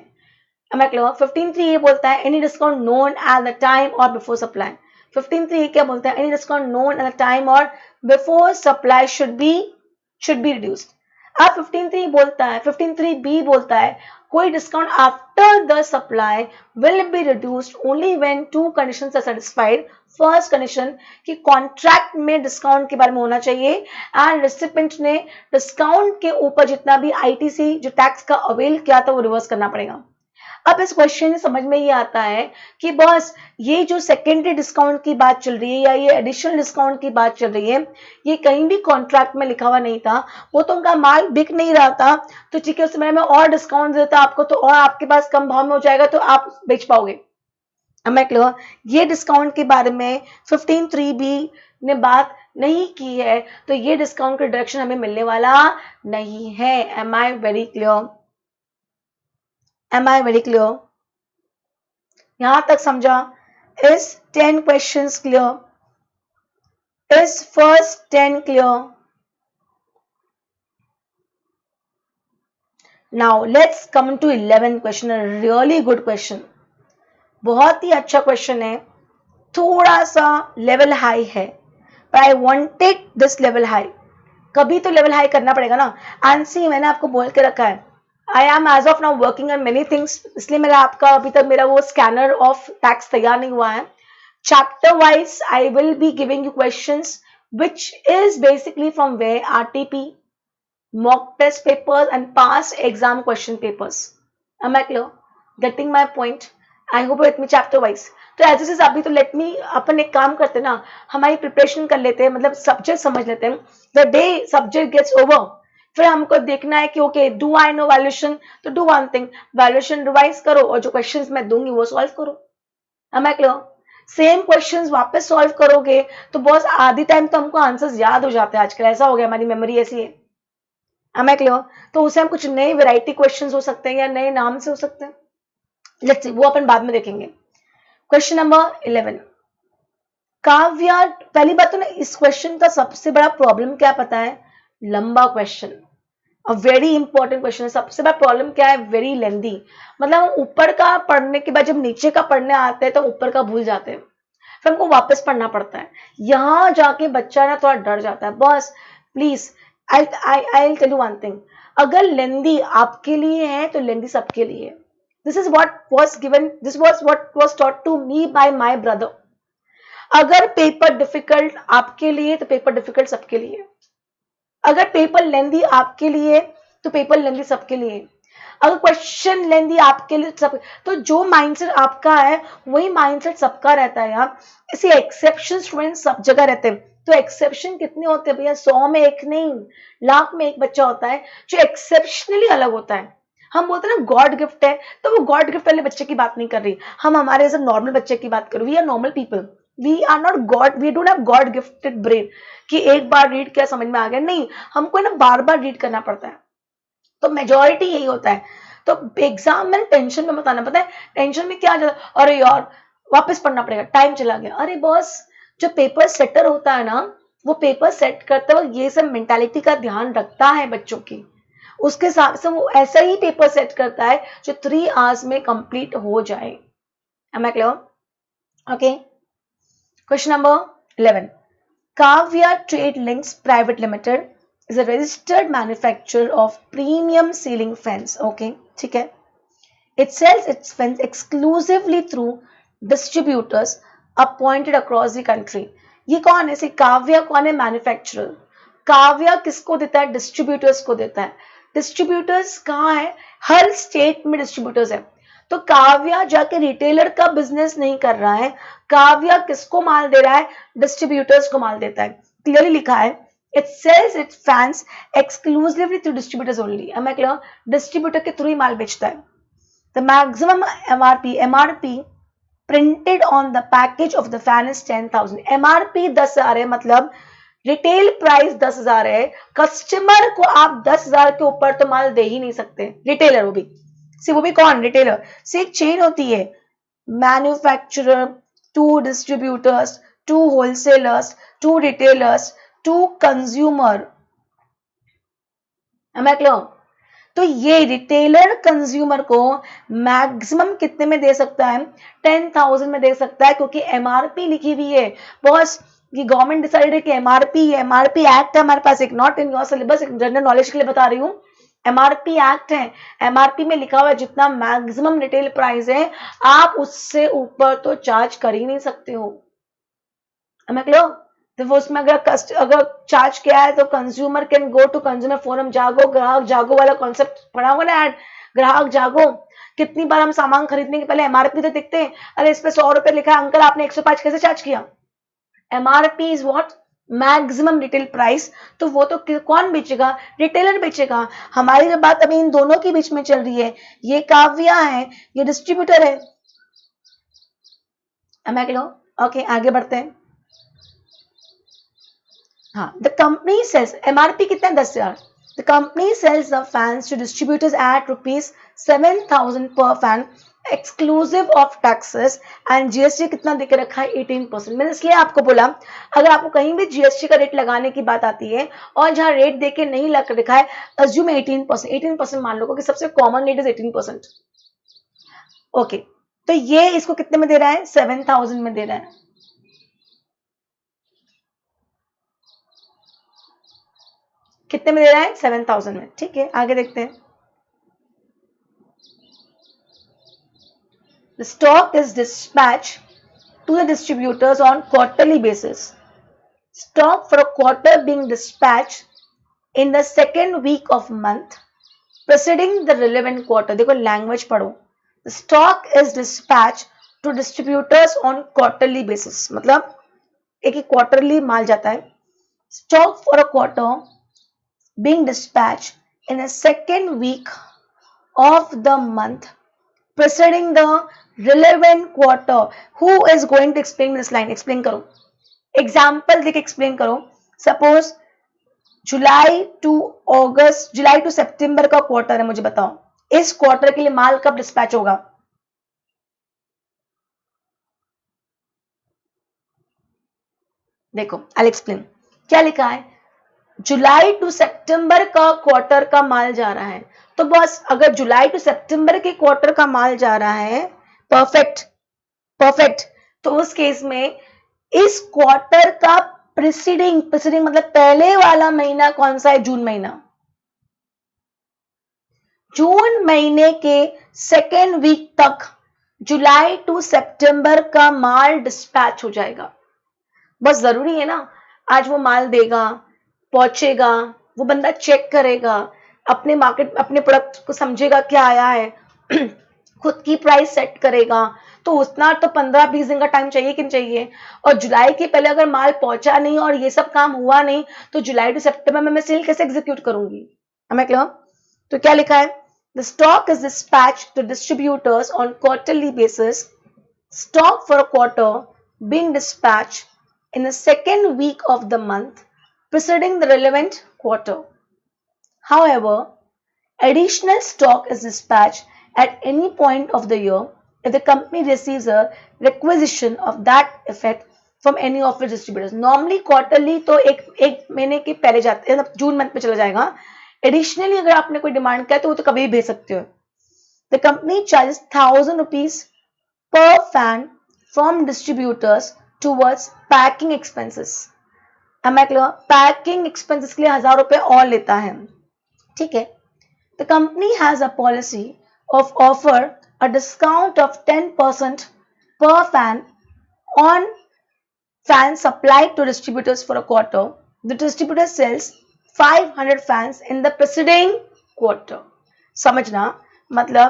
15(3)A बोलता है any discount known at the time और बिफोर सप्लाई. 15.3 क्या बोलता है, any discount known at the time और before supply should be reduced. अब 15.3 बोलता है, 15.3b बोलता है कोई discount after the supply will be reduced only when two conditions are satisfied. First condition कि कॉन्ट्रैक्ट में डिस्काउंट के बारे में होना चाहिए एंड रेसिपिएंट ने डिस्काउंट के ऊपर जितना भी आईटीसी जो टैक्स का अवेल किया था वो रिवर्स करना पड़ेगा। अब इस क्वेश्चन समझ में ये आता है कि बस ये जो सेकेंडरी डिस्काउंट की बात चल रही है या ये एडिशनल डिस्काउंट की बात चल रही है, ये कहीं भी कॉन्ट्रैक्ट में लिखा हुआ नहीं था, वो तो उनका माल बिक नहीं रहा था, तो ठीक है उस समय में और डिस्काउंट देता आपको तो और आपके पास कम भाव में हो जाएगा तो आप बेच पाओगे। अब मैं क्लियर, ये डिस्काउंट के बारे में 15.3b ने बात नहीं की है, तो ये डिस्काउंट का डिडक्शन हमें मिलने वाला नहीं है। Am I very clear? Am I very clear? यहां तक समझा? Is 10 questions clear? Is first 10 clear? Now let's come to 11 question. A really good question. बहुत ही अच्छा क्वेश्चन है, थोड़ा सा लेवल हाई है, but I wanted this level high. कभी तो लेवल हाई करना पड़ेगा ना। आंसी मैंने आपको बोल के रखा है, I am as of now working on many things, इसलिए मेरा आपका अभी तक मेरा वो स्कैनर ऑफ टैक्स तैयार नहीं हुआ है। Chapter wise I will be giving you questions which is basically from where RTP, mock test papers and past exam question papers. Am I clear? Getting my point? I hope with me chapter wise. तो as is अभी तो let me अपन एक काम करते ना, हमारी preparation कर लेते हैं, मतलब सब्जेक्ट समझ लेते हैं। The day subject gets over फिर हमको देखना है कि okay do I know valuation, तो do one thing, valuation revise करो और जो क्वेश्चंस मैं दूंगी वो सॉल्व करो। Am I clear? Same questions वापस सॉल्व करोगे तो बहुत आधी टाइम तो हमको आंसर्स याद हो जाते हैं, आजकल ऐसा हो गया, हमारी मेमोरी ऐसी है। Am I clear? तो उसे हम कुछ नए वैरायटी क्वेश्चंस हो सकते हैं या नए नाम से हो सकते हैं, लेट्स सी, वो अपन बाद में देखेंगे। Question number 11, Kavya. पहली बात तो ना इस क्वेश्चन का सबसे बड़ा प्रॉब्लम क्या पता है? लंबा question, a very important question है। सबसे बड़ा प्रॉब्लम क्या है? वेरी लेंदी, मतलब ऊपर का पढ़ने के बाद जब नीचे का पढ़ने आते हैं तो ऊपर का भूल जाते हैं, फिर हमको वापस पढ़ना पड़ता है। यहां जाके बच्चा ना थोड़ा डर जाता है। बस please I tell you one thing, अगर लेंदी आपके लिए है तो लेंदी सबके लिए है। This is what was given, this was what was taught to me by my brother. अगर पेपर डिफिकल्ट आपके लिए तो पेपर डिफिकल्ट सबके लिए, अगर पेपर लेंदी आपके लिए तो पेपर लेंदी सबके लिए, अगर क्वेश्चन लेंदी आपके लिए सब, तो जो माइंडसेट आपका है वही माइंडसेट सबका रहता है यार। इसे एक्सेप्शन स्टूडेंट सब जगह रहते हैं। तो एक्सेप्शन कितने होते हैं भैया? 100 में एक नहीं, लाख में एक बच्चा होता है जो एक्सेप्शनली अलग होता है। हम बोलते हैं ना गॉड गिफ्ट है, तो वो गॉड गिफ्ट वाले बच्चे की बात नहीं कर रही, हम हमारे ऐसे नॉर्मल बच्चे की बात कर रही। We are normal people, we are not god, we don't have god gifted brain कि एक बार रीड किया समझ में आ गया, नहीं, हमको ना बार बार रीड करना पड़ता है। तो मेजॉरिटी यही होता है। तो एग्जाम में टेंशन में बताना पता है, टेंशन में क्या जाता है, अरे यार वापस पढ़ना पड़ेगा, टाइम चला गया। अरे बॉस, जो पेपर सेटर होता है ना, वो पेपर सेट करते वक्त ये सब मेंटालिटी का ध्यान रखता है बच्चों की, उसके हिसाब से वो ऐसा ही पेपर सेट करता है जो 3 आवर्स में कंप्लीट हो जाए। Am I clear? Okay. Question number 11. Kavya Trade Links Private Limited is a registered manufacturer of premium ceiling fans. Okay, ठीक है. It sells its fans exclusively through distributors appointed across the country. ये कौन है? काव्या कौन है? Manufacturer. Kavya किसको देता है? डिस्ट्रीब्यूटर्स को देता है। डिस्ट्रीब्यूटर्स कहाँ है? हर स्टेट में डिस्ट्रीब्यूटर्स है। तो काव्या जाके रिटेलर का बिजनेस नहीं कर रहा है, काव्या किसको माल दे रहा है? डिस्ट्रीब्यूटर्स को माल देता है। क्लियरली लिखा है, it sells its fans exclusively through distributors only. Am I clear? Distributor के थ्रू ही माल बेचता है। The maximum MRP printed on the package of the fan is 10,000. MRP 10,000 है, मतलब रिटेल प्राइस 10,000 है। कस्टमर को आप 10,000 के ऊपर तो माल दे ही नहीं सकते। रिटेलर वो भी कौन? रिटेलर से एक चेन होती है, manufacturer to distributors to wholesalers to retailers to consumer. Am I clear? तो ये रिटेलर कंज्यूमर को मैक्सिमम कितने में दे सकता है? 10,000 में दे सकता है, क्योंकि एमआरपी लिखी हुई है बॉस। ये गवर्नमेंट डिसाइडेड है कि एमआरपी एक्ट है हमारे पास, एक नॉट इन योर सिलेबस, एक जनरल नॉलेज के लिए बता रही हूँ। एमआरपी एक्ट है, एमआरपी में लिखा हुआ है जितना मैक्सिमम रिटेल प्राइस है आप उससे ऊपर तो चार्ज कर ही नहीं सकते हो। तो वो उसमें अगर चार्ज किया है तो consumer can go to consumer forum, जागो ग्राहक जागो वाला कॉन्सेप्ट पढ़ा हुआ ना, ऐड ग्राहक जागो। कितनी बार हम सामान खरीदने के पहले एमआरपी तो देखते हैं, अरे इस पे 100 रुपए लिखा है अंकल आपने 105 कैसे चार्ज किया? MRP is what? Maximum retail price. तो वो तो कौन बेचेगा? रिटेलर बेचेगा। हमारी जो बात अभी इन दोनों के बीच में चल रही है, ये काव्या है, ये डिस्ट्रीब्यूटर है। ओके आगे बढ़ते हैं। हाँ, द कंपनी सेल्स, एमआरपी कितना है? 10,000। The company sells the fans to distributors at ₹7,000 per fan exclusive of taxes and GST कितना देके रखा है? 18%। मैंने इसलिए आपको बोला अगर आपको कहीं भी जीएसटी का रेट लगाने की बात आती है और जहां रेट देके नहीं लग रखा है, अज्यूम 18%, 18% मान लो कि सबसे कॉमन रेट इज 18%। ओके, तो ये इसको कितने में दे रहा है? 7,000 में दे रहा है। कितने में दे रहा है? 7,000 में। ठीक है, आगे देखते हैं। The stock is dispatched to the distributors on quarterly basis. Stock for a quarter being dispatched in the second week of month preceding the relevant quarter. देखो लैंग्वेज पढ़ो। The stock is dispatched to distributors on quarterly basis, मतलब एक quarterly माल जाता है। Stock for a quarter being dispatched in the second week of the month preceding the relevant quarter. Who is going to explain this line? Explain करो, example देके explain करो। Suppose July to सितंबर का quarter है, मुझे बताओ इस quarter के लिए माल कब डिस्पैच होगा? देखो आई एक्सप्लेन क्या लिखा है। जुलाई टू सितंबर का क्वार्टर का माल जा रहा है, तो बस अगर जुलाई टू सितंबर के क्वार्टर का माल जा रहा है, परफेक्ट, तो उस केस में इस क्वार्टर का प्रीसीडिंग मतलब पहले वाला महीना कौन सा है? जून महीना। जून महीने के सेकेंड वीक तक जुलाई टू सितंबर का माल डिस्पैच हो जाएगा। बस जरूरी है ना, आज वो माल देगा, पहुंचेगा, वो बंदा चेक करेगा, अपने मार्केट अपने प्रोडक्ट को समझेगा क्या आया है खुद की प्राइस सेट करेगा, तो उतना तो 15-20 दिन का टाइम चाहिए कि नहीं चाहिए? और जुलाई के पहले अगर माल पहुंचा नहीं और ये सब काम हुआ नहीं, तो जुलाई टू सितंबर में मैं सेल कैसे एग्जीक्यूट करूंगी? हमें क्लियर? तो क्या लिखा है? The stock is dispatched to distributors on quarterly basis. Stock for a quarter being dispatched in the second week of the month preceding the relevant quarter. However, additional stock is dispatched at any point of the year if the company receives a requisition of that effect from any of its distributors. Normally quarterly तो एक महीने के पहले जाते हैं, June month में चला जाएगा। एडिशनली अगर आपने कोई डिमांड किया तो वो तो कभी भी भेज सकते हो। The company charges ₹1,000 per fan from distributors towards packing expenses. Packing expenses के लिए ₹1,000 और लेता है। ठीक है, the company has a policy of offer a discount of 10% per fan on fans supplied to distributors for a quarter. The distributor sells 500 fans in the preceding quarter. समझना, मतलब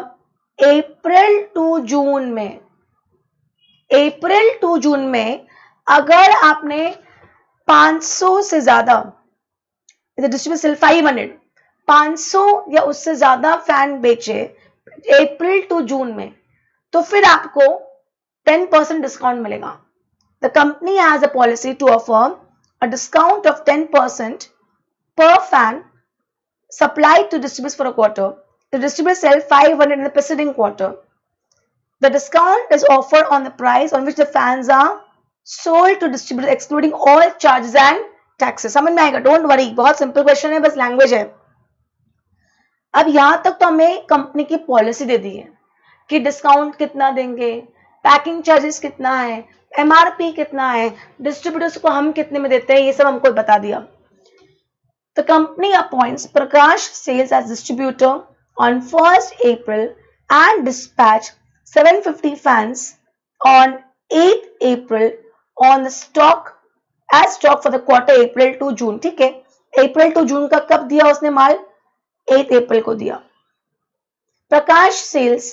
अप्रैल to June में अगर आपने 500 से ज्यादा डिस्ट्रीब्यूटर 500 या उससे ज्यादा फैन बेचे अप्रैल टू जून में, तो फिर आपको 10% डिस्काउंट मिलेगा। The company has a policy to offer a discount of 10% per fan supplied to distributors for a quarter. The distributors sell 500 in the preceding quarter. The discount is offered on the price on which the fans are sold to distributors excluding all charges and taxes. समझ में आएगा? Don't worry, बहुत simple question है, बस language है। अब यहां तक तो हमें कंपनी की पॉलिसी दे दी है कि डिस्काउंट कितना देंगे, पैकिंग चार्जेस कितना है, एमआरपी कितना है, डिस्ट्रीब्यूटर्स को हम कितने में देते हैं, ये सब हमको बता दिया. The company appoints Prakash Sales as distributor on 1st April and dispatch 750 fans on 8th April on the stock as stock for the quarter April to June. ठीक है, April to June का कब दिया उसने माल? 8th April को दिया. Prakash Sales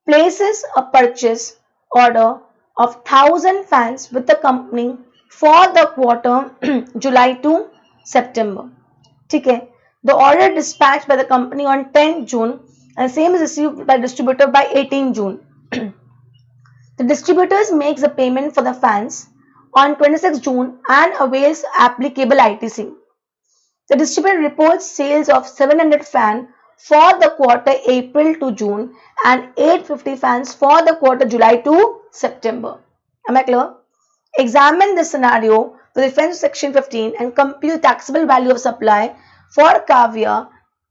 places a purchase order of 1000 fans with the company for the quarter July to September. ठीक है, the order dispatched by the company on 10th June and same is received by distributor by 18th June. The distributors makes the payment for the fans on 26th June and avails applicable ITC. The distributor reports sales of 700 fans for the quarter April to June and 850 fans for the quarter July to September. Am I clear? Examine this scenario with reference to section 15 and compute the taxable value of supply for Caviar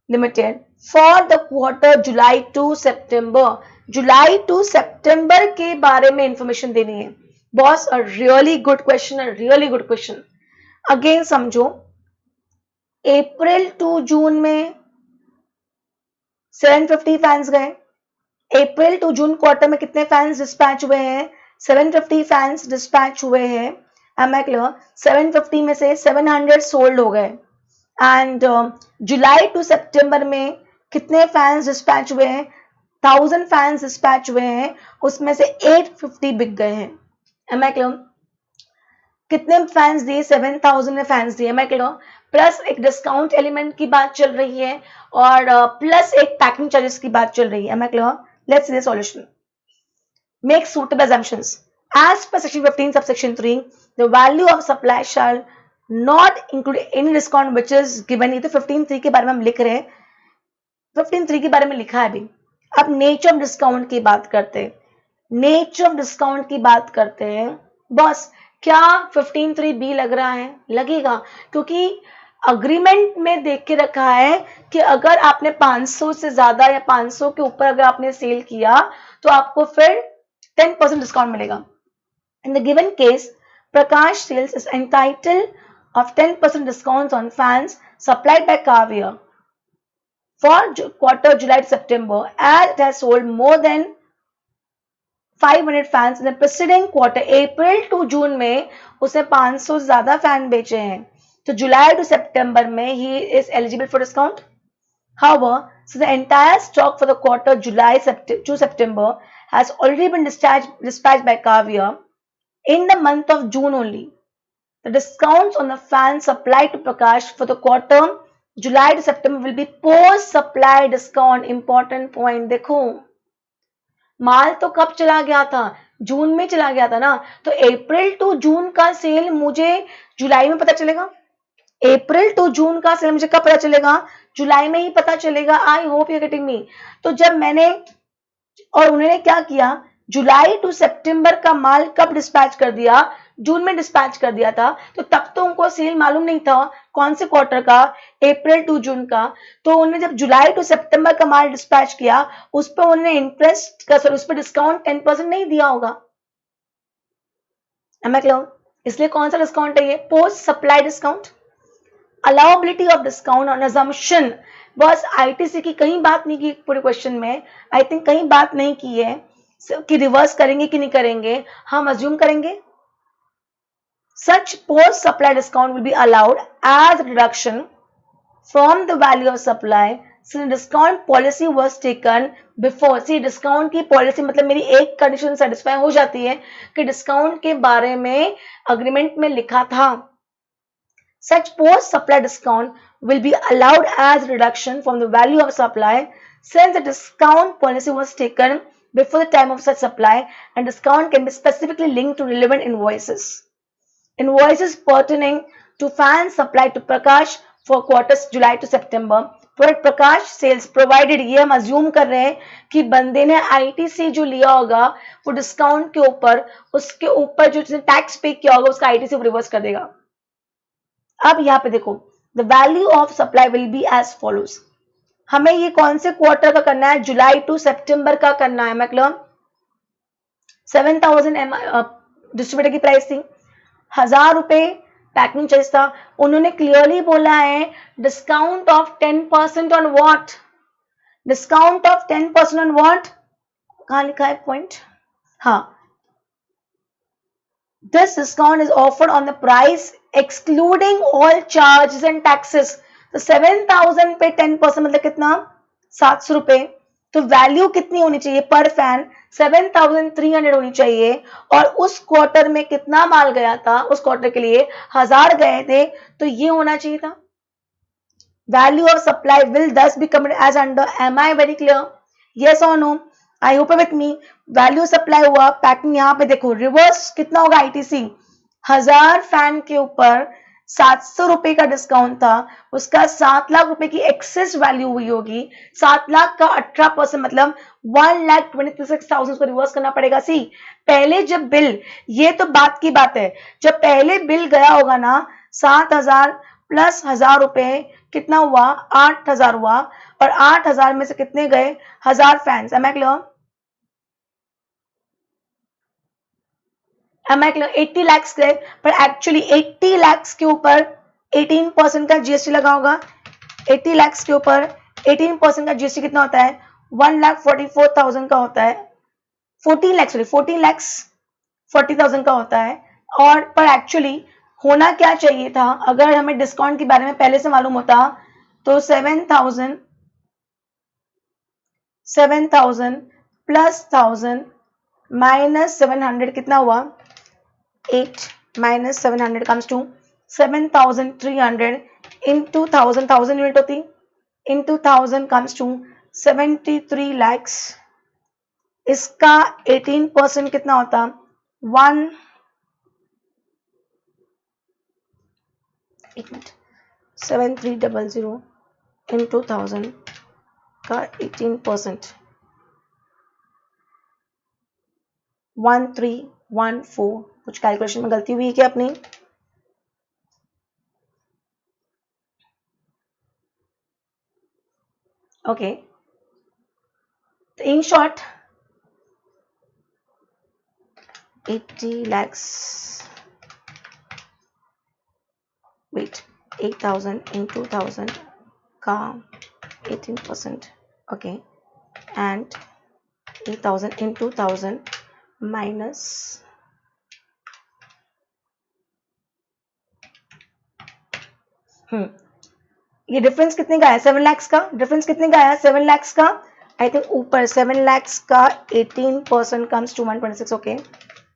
Limited for the quarter July to September. July to September के बारे में information देनी है. Boss, a really good question, a really good question. Again समझो, अप्रैल to June में 750 fans गए. अप्रैल to June quarter में कितने फैंस डिस्पैच हुए हैं? 750 फैंस डिस्पैच हुए हैं. Am I clear? 750 में से 700 सोल्ड हो गए. एंड जुलाई टू सितंबर में कितने फैंस डिस्पैच हुए हैं? 1000 फैंस डिस्पैच हुए हैं, उसमें से 850 बिक गए हैं. Am I clear? कितने फैंस दिए? 7000 में फैंस दिए. Am I clear? प्लस एक डिस्काउंट एलिमेंट की बात चल रही है और प्लस एक पैकिंग चार्जेस की बात चल रही है. Am I clear? Let's see the solution. Make suitable assumptions. As per section 15 subsection 3, the value of supply shall not include any discount which is given. ये तो 15.3 के बारे में हम लिख रहे हैं, 15.3 के बारे में लिखा है अभी. अब नेचर ऑफ डिस्काउंट की बात करते हैं. नेचर ऑफ डिस्काउंट की बात करते हैं. बस क्या 15.3b लग रहा है? लगेगा, क्योंकि अग्रीमेंट में देख के रखा है कि अगर आपने 500 से ज्यादा या 500 के ऊपर अगर आपने सेल किया तो आपको फिर 10% डिस्काउंट मिलेगा. In the given case, Prakash sales is entitled of 10% discounts on fans supplied by Caviar for quarter July to September, as it has sold more than 500 fans in the preceding quarter. April to June में उसने 500 से ज्यादा fan बेचे हैं, तो जुलाई to सितंबर में he is eligible for discount. However, so the entire stock for the quarter July to September has already been dispatched by Caviar in the month of June only. The discounts on the fans supplied to Prakash for the quarter July to September will be post supply discount. Important point. देखो, माल तो कब चला गया था? जून में चला गया था ना, तो अप्रैल टू जून का सेल मुझे जुलाई में पता चलेगा. अप्रैल टू जून का सेल मुझे कब पता चलेगा? जुलाई में ही पता चलेगा. आई होप यू गेटिंग मी. तो जब मैंने और उन्होंने क्या किया, जुलाई टू सितंबर का माल कब डिस्पैच कर दिया? जून में डिस्पैच कर दिया था, तो तब तो उनको सेल मालूम नहीं था कौन से क्वार्टर का, अप्रैल टू जून का. तो उन्होंने जब जुलाई टू सितंबर का माल डिस्पैच किया, उस पर उन्होंने इंटरेस्ट का उस पर डिस्काउंट 10% नहीं दिया होगा. Am I clear? इसलिए कौन सा डिस्काउंट है ये? Post supply discount. Allowability of discount on assumption. बस आईटीसी की कहीं बात नहीं की पूरे क्वेश्चन में. आई थिंक कहीं बात नहीं की है कि रिवर्स करेंगे कि नहीं करेंगे, हम अज्यूम करेंगे. Such post supply discount will be allowed as a reduction from the value of supply since discount policy was taken before. See, discount की policy मतलब मेरी एक condition satisfy हो जाती है कि discount के बारे में agreement में लिखा था. Such post supply discount will be allowed as a reduction from the value of supply since the discount policy was taken before the time of such supply, and discount can be specifically linked to relevant invoices. Invoices pertaining to fans supplied to Prakash for quarters July to September. Product Prakash sales provided. ये हम assume कर रहे हैं कि बंदे ने ITC जो लिया होगा वो डिस्काउंट के ऊपर, उसके ऊपर जो टैक्स पे किया होगा उसका ITC रिवर्स कर देगा. अब यहाँ पे देखो, the value of supply will be as follows. हमें ये कौन से क्वार्टर का करना है, जुलाई टू सितंबर का करना है। मतलब 7000 डिस्ट्रीब्यूटर की प्राइस थी, 1000 रुपए पैकिंग चार्ज था। उन्होंने क्लियरली बोला है discount of 10% on what, discount of 10% on what, कहां लिखा है पॉइंट, हाँ, this discount is offered on the price excluding all charges and taxes. तो 7000 पे 10% मतलब कितना, 700 रुपए। तो वैल्यू कितनी होनी चाहिए पर फैन, 7300 होनी चाहिए। और उस क्वार्टर में कितना माल गया था, उस क्वार्टर के लिए 1000 गए थे, तो ये होना चाहिए था। Value of supply will thus be committed as under, am I very clear, yes और no, I hope with me. Value supply हुआ, पैकिंग यहाँ पे देखो रिवर्स कितना होगा आईटीसी, 1000 फैन के ऊपर 700 रुपए का डिस्काउंट था, उसका 7 लाख रुपए की एक्सेस वैल्यू हुई होगी। 7 लाख का 18% मतलब 1,26,000 को रिवर्स करना पड़ेगा। सी पहले जब बिल, ये तो बात की बात है, जब पहले बिल गया होगा ना 7000 प्लस 1000 रुपए कितना हुआ, 8000 हुआ, और 8000 में से कितने गए, 1000 fans. Am I clear, am I clear, 80 lakh गए, पर एक्चुअली 80 लाख के ऊपर 18% का जीएसटी लगा होगा। 80 लाख के ऊपर 18% का जीएसटी कितना होता है, 1,44,000 का होता है, 14 लाख सॉरी 14 लाख 40,000 का होता है। और पर एक्चुअली होना क्या चाहिए था, अगर हमें डिस्काउंट के बारे में पहले से मालूम होता, तो 7,000 प्लस 1000 माइनस 700 कितना हुआ, 8 minus 700 comes to 7,300 into 1000 unit होती, into 1000 comes to 73 lakhs। इसका 18% कितना होता, 1 एक मिनट 7300 into 1000 का 18% 1314। कुछ कैलकुलेशन में गलती हुई है क्या अपनी, okay. In short 80 lakhs, wait 8000 into 1000 का 18%, ओके, एंड 8000 into 1000 माइनस ये डिफरेंस कितने का है, 7 लाख का डिफरेंस कितने का है, 7 लाख का, आई थिंक ऊपर 7 लाख का 18% कम्स टू 126, ओके।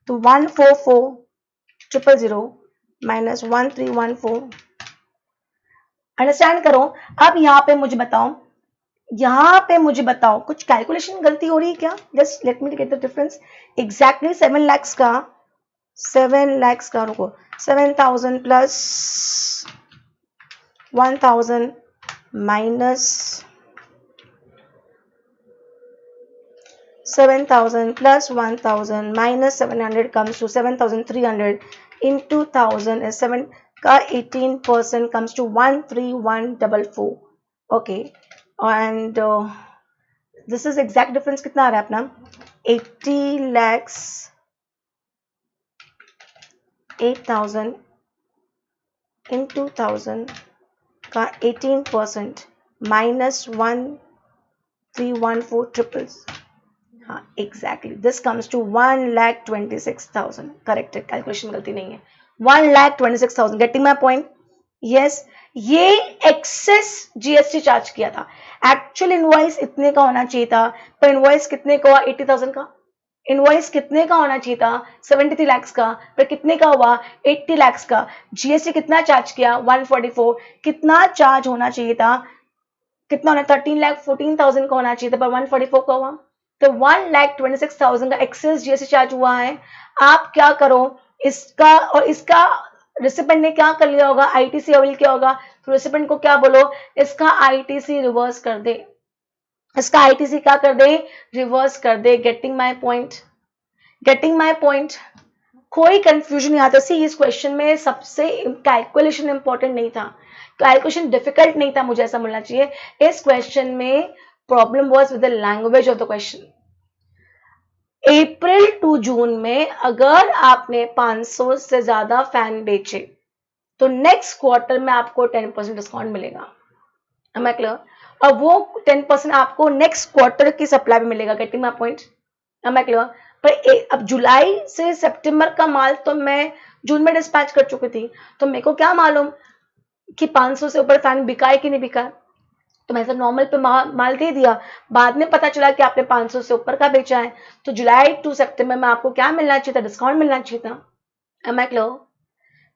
तो 144,000 माइनस 1314, अंडरस्टैंड करो। अब यहाँ पे मुझे बताओ कुछ कैलकुलेशन गलती हो रही है क्या, just let me get the difference. Exactly 7 lakh का रुको, 7,000 plus 1,000 minus 7,000 plus 1,000 minus 700 comes to 7,300 into 1,000 is 7 का 18% comes to 13144, okay, and this is exact difference कितना आ रहा है अपना, 80 lakhs 8,000 into 1,000 का 18% minus 13146, हाँ exactly this comes to 1,26,000, corrected, calculation गलती नहीं है, 1,26,000, गेटिंग माय पॉइंट, यस। ये एक्सेस जीएसटी चार्ज किया था, एक्चुअल इनवॉइस इतने का होना चाहिए था, पर इनवॉइस कितने का हुआ, 80,000 का। इनवॉइस कितने का होना चाहिए था, 73 लाख का, पर कितने का हुआ, 80 लाख का। जीएसटी कितना चार्ज किया, 144, कितना चार्ज होना चाहिए था, कितना होना, 13,14,000 का होना चाहिए था, पर 144 का हुआ। तो 1,26,000 का एक्सेस जीएसटी चार्ज हुआ है। आप क्या करो, इसका और इसका रिसिपेंट ने क्या कर लिया होगा, आईटीसी अवेल किया होगा, तो रिसिपेंट को क्या बोलो, इसका आईटीसी रिवर्स कर दे, इसका आईटीसी क्या कर दे, रिवर्स कर दे। गेटिंग माय पॉइंट, कोई कंफ्यूजन नहीं आता। सी इस क्वेश्चन में सबसे कैलकुलेशन इंपॉर्टेंट नहीं था, कैलकुलेशन डिफिकल्ट नहीं था, मुझे ऐसा मिलना चाहिए। इस क्वेश्चन में problem was with the language of the question. April to June में अगर आपने 500 से ज्यादा फैन बेचे तो नेक्स्ट क्वार्टर में आपको 10% डिस्काउंट मिलेगा। Am I clear? अब वो 10% आपको नेक्स्ट क्वार्टर की सप्लाई में मिलेगा। Getting my point? Am I clear? पर अब जुलाई से सितंबर का माल तो मैं जून में डिस्पैच कर चुकी थी, तो मेरे को क्या मालूम कि 500 से ऊपर फैन बिका है कि नहीं बिका। तो मैंने नॉर्मल पे माल दे दिया, बाद में पता चला कि आपने 500 से ऊपर का बेचा है, तो जुलाई टू सितंबर में आपको क्या मिलना चाहिए था, डिस्काउंट मिलना चाहिए था। Am I clear?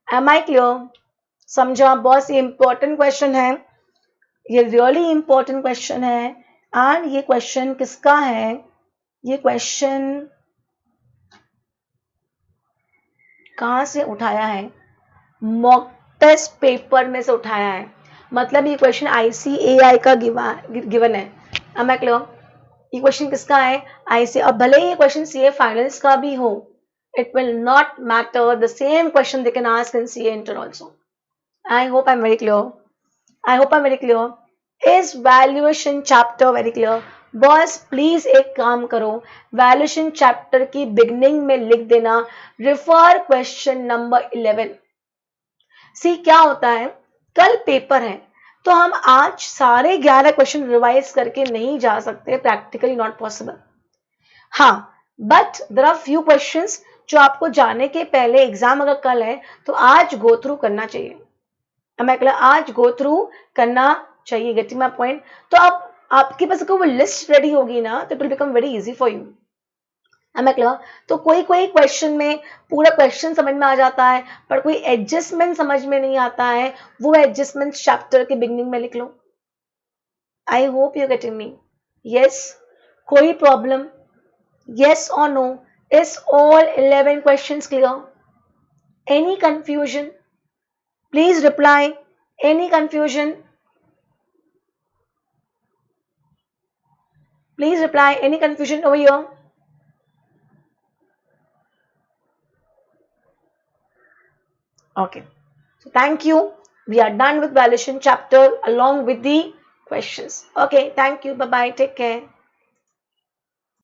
Am I clear? समझा? बहुत ही इंपॉर्टेंट क्वेश्चन है ये, रियली इंपॉर्टेंट क्वेश्चन है। एंड ये क्वेश्चन किसका है, ये क्वेश्चन कहां से उठाया है, मॉक टेस्ट पेपर में से उठाया है। मतलब ये क्वेश्चन ICAI का गिवन है। Am I clear? ये क्वेश्चन किसका है, IC। अब भले ये क्वेश्चन CA फाइनल्स का भी हो, it will not matter, the same question they can ask in CA inter also. I hope I'm very clear. I hope I'm very clear. Is valuation chapter very clear? Boss please एक काम करो, valuation chapter की beginning में लिख देना refer question number 11। सी क्या होता है, कल पेपर है तो हम आज सारे 11 क्वेश्चन रिवाइज करके नहीं जा सकते, प्रैक्टिकली नॉट पॉसिबल। हाँ, but there are few questions जो आपको जाने के पहले, एग्जाम अगर कल है तो आज गो थ्रू करना चाहिए। आज गो थ्रू करना चाहिए। Getting my point? तो आपके पास अगर वो लिस्ट रेडी होगी ना तो it will become very easy for you. तो कोई कोई क्वेश्चन में पूरा क्वेश्चन समझ में आ जाता है, पर कोई एडजस्टमेंट समझ में नहीं आता है, वो एडजस्टमेंट चैप्टर के बिगनिंग में लिख लो। I hope you getting me? Yes? कोई प्रॉब्लम? यस और no? Is all 11 questions clear? Any confusion? Please reply. Any confusion? Please reply. Any confusion over here? Okay. So thank you. We are done with valuation chapter along with the questions. Okay. Thank you. Bye bye. Take care.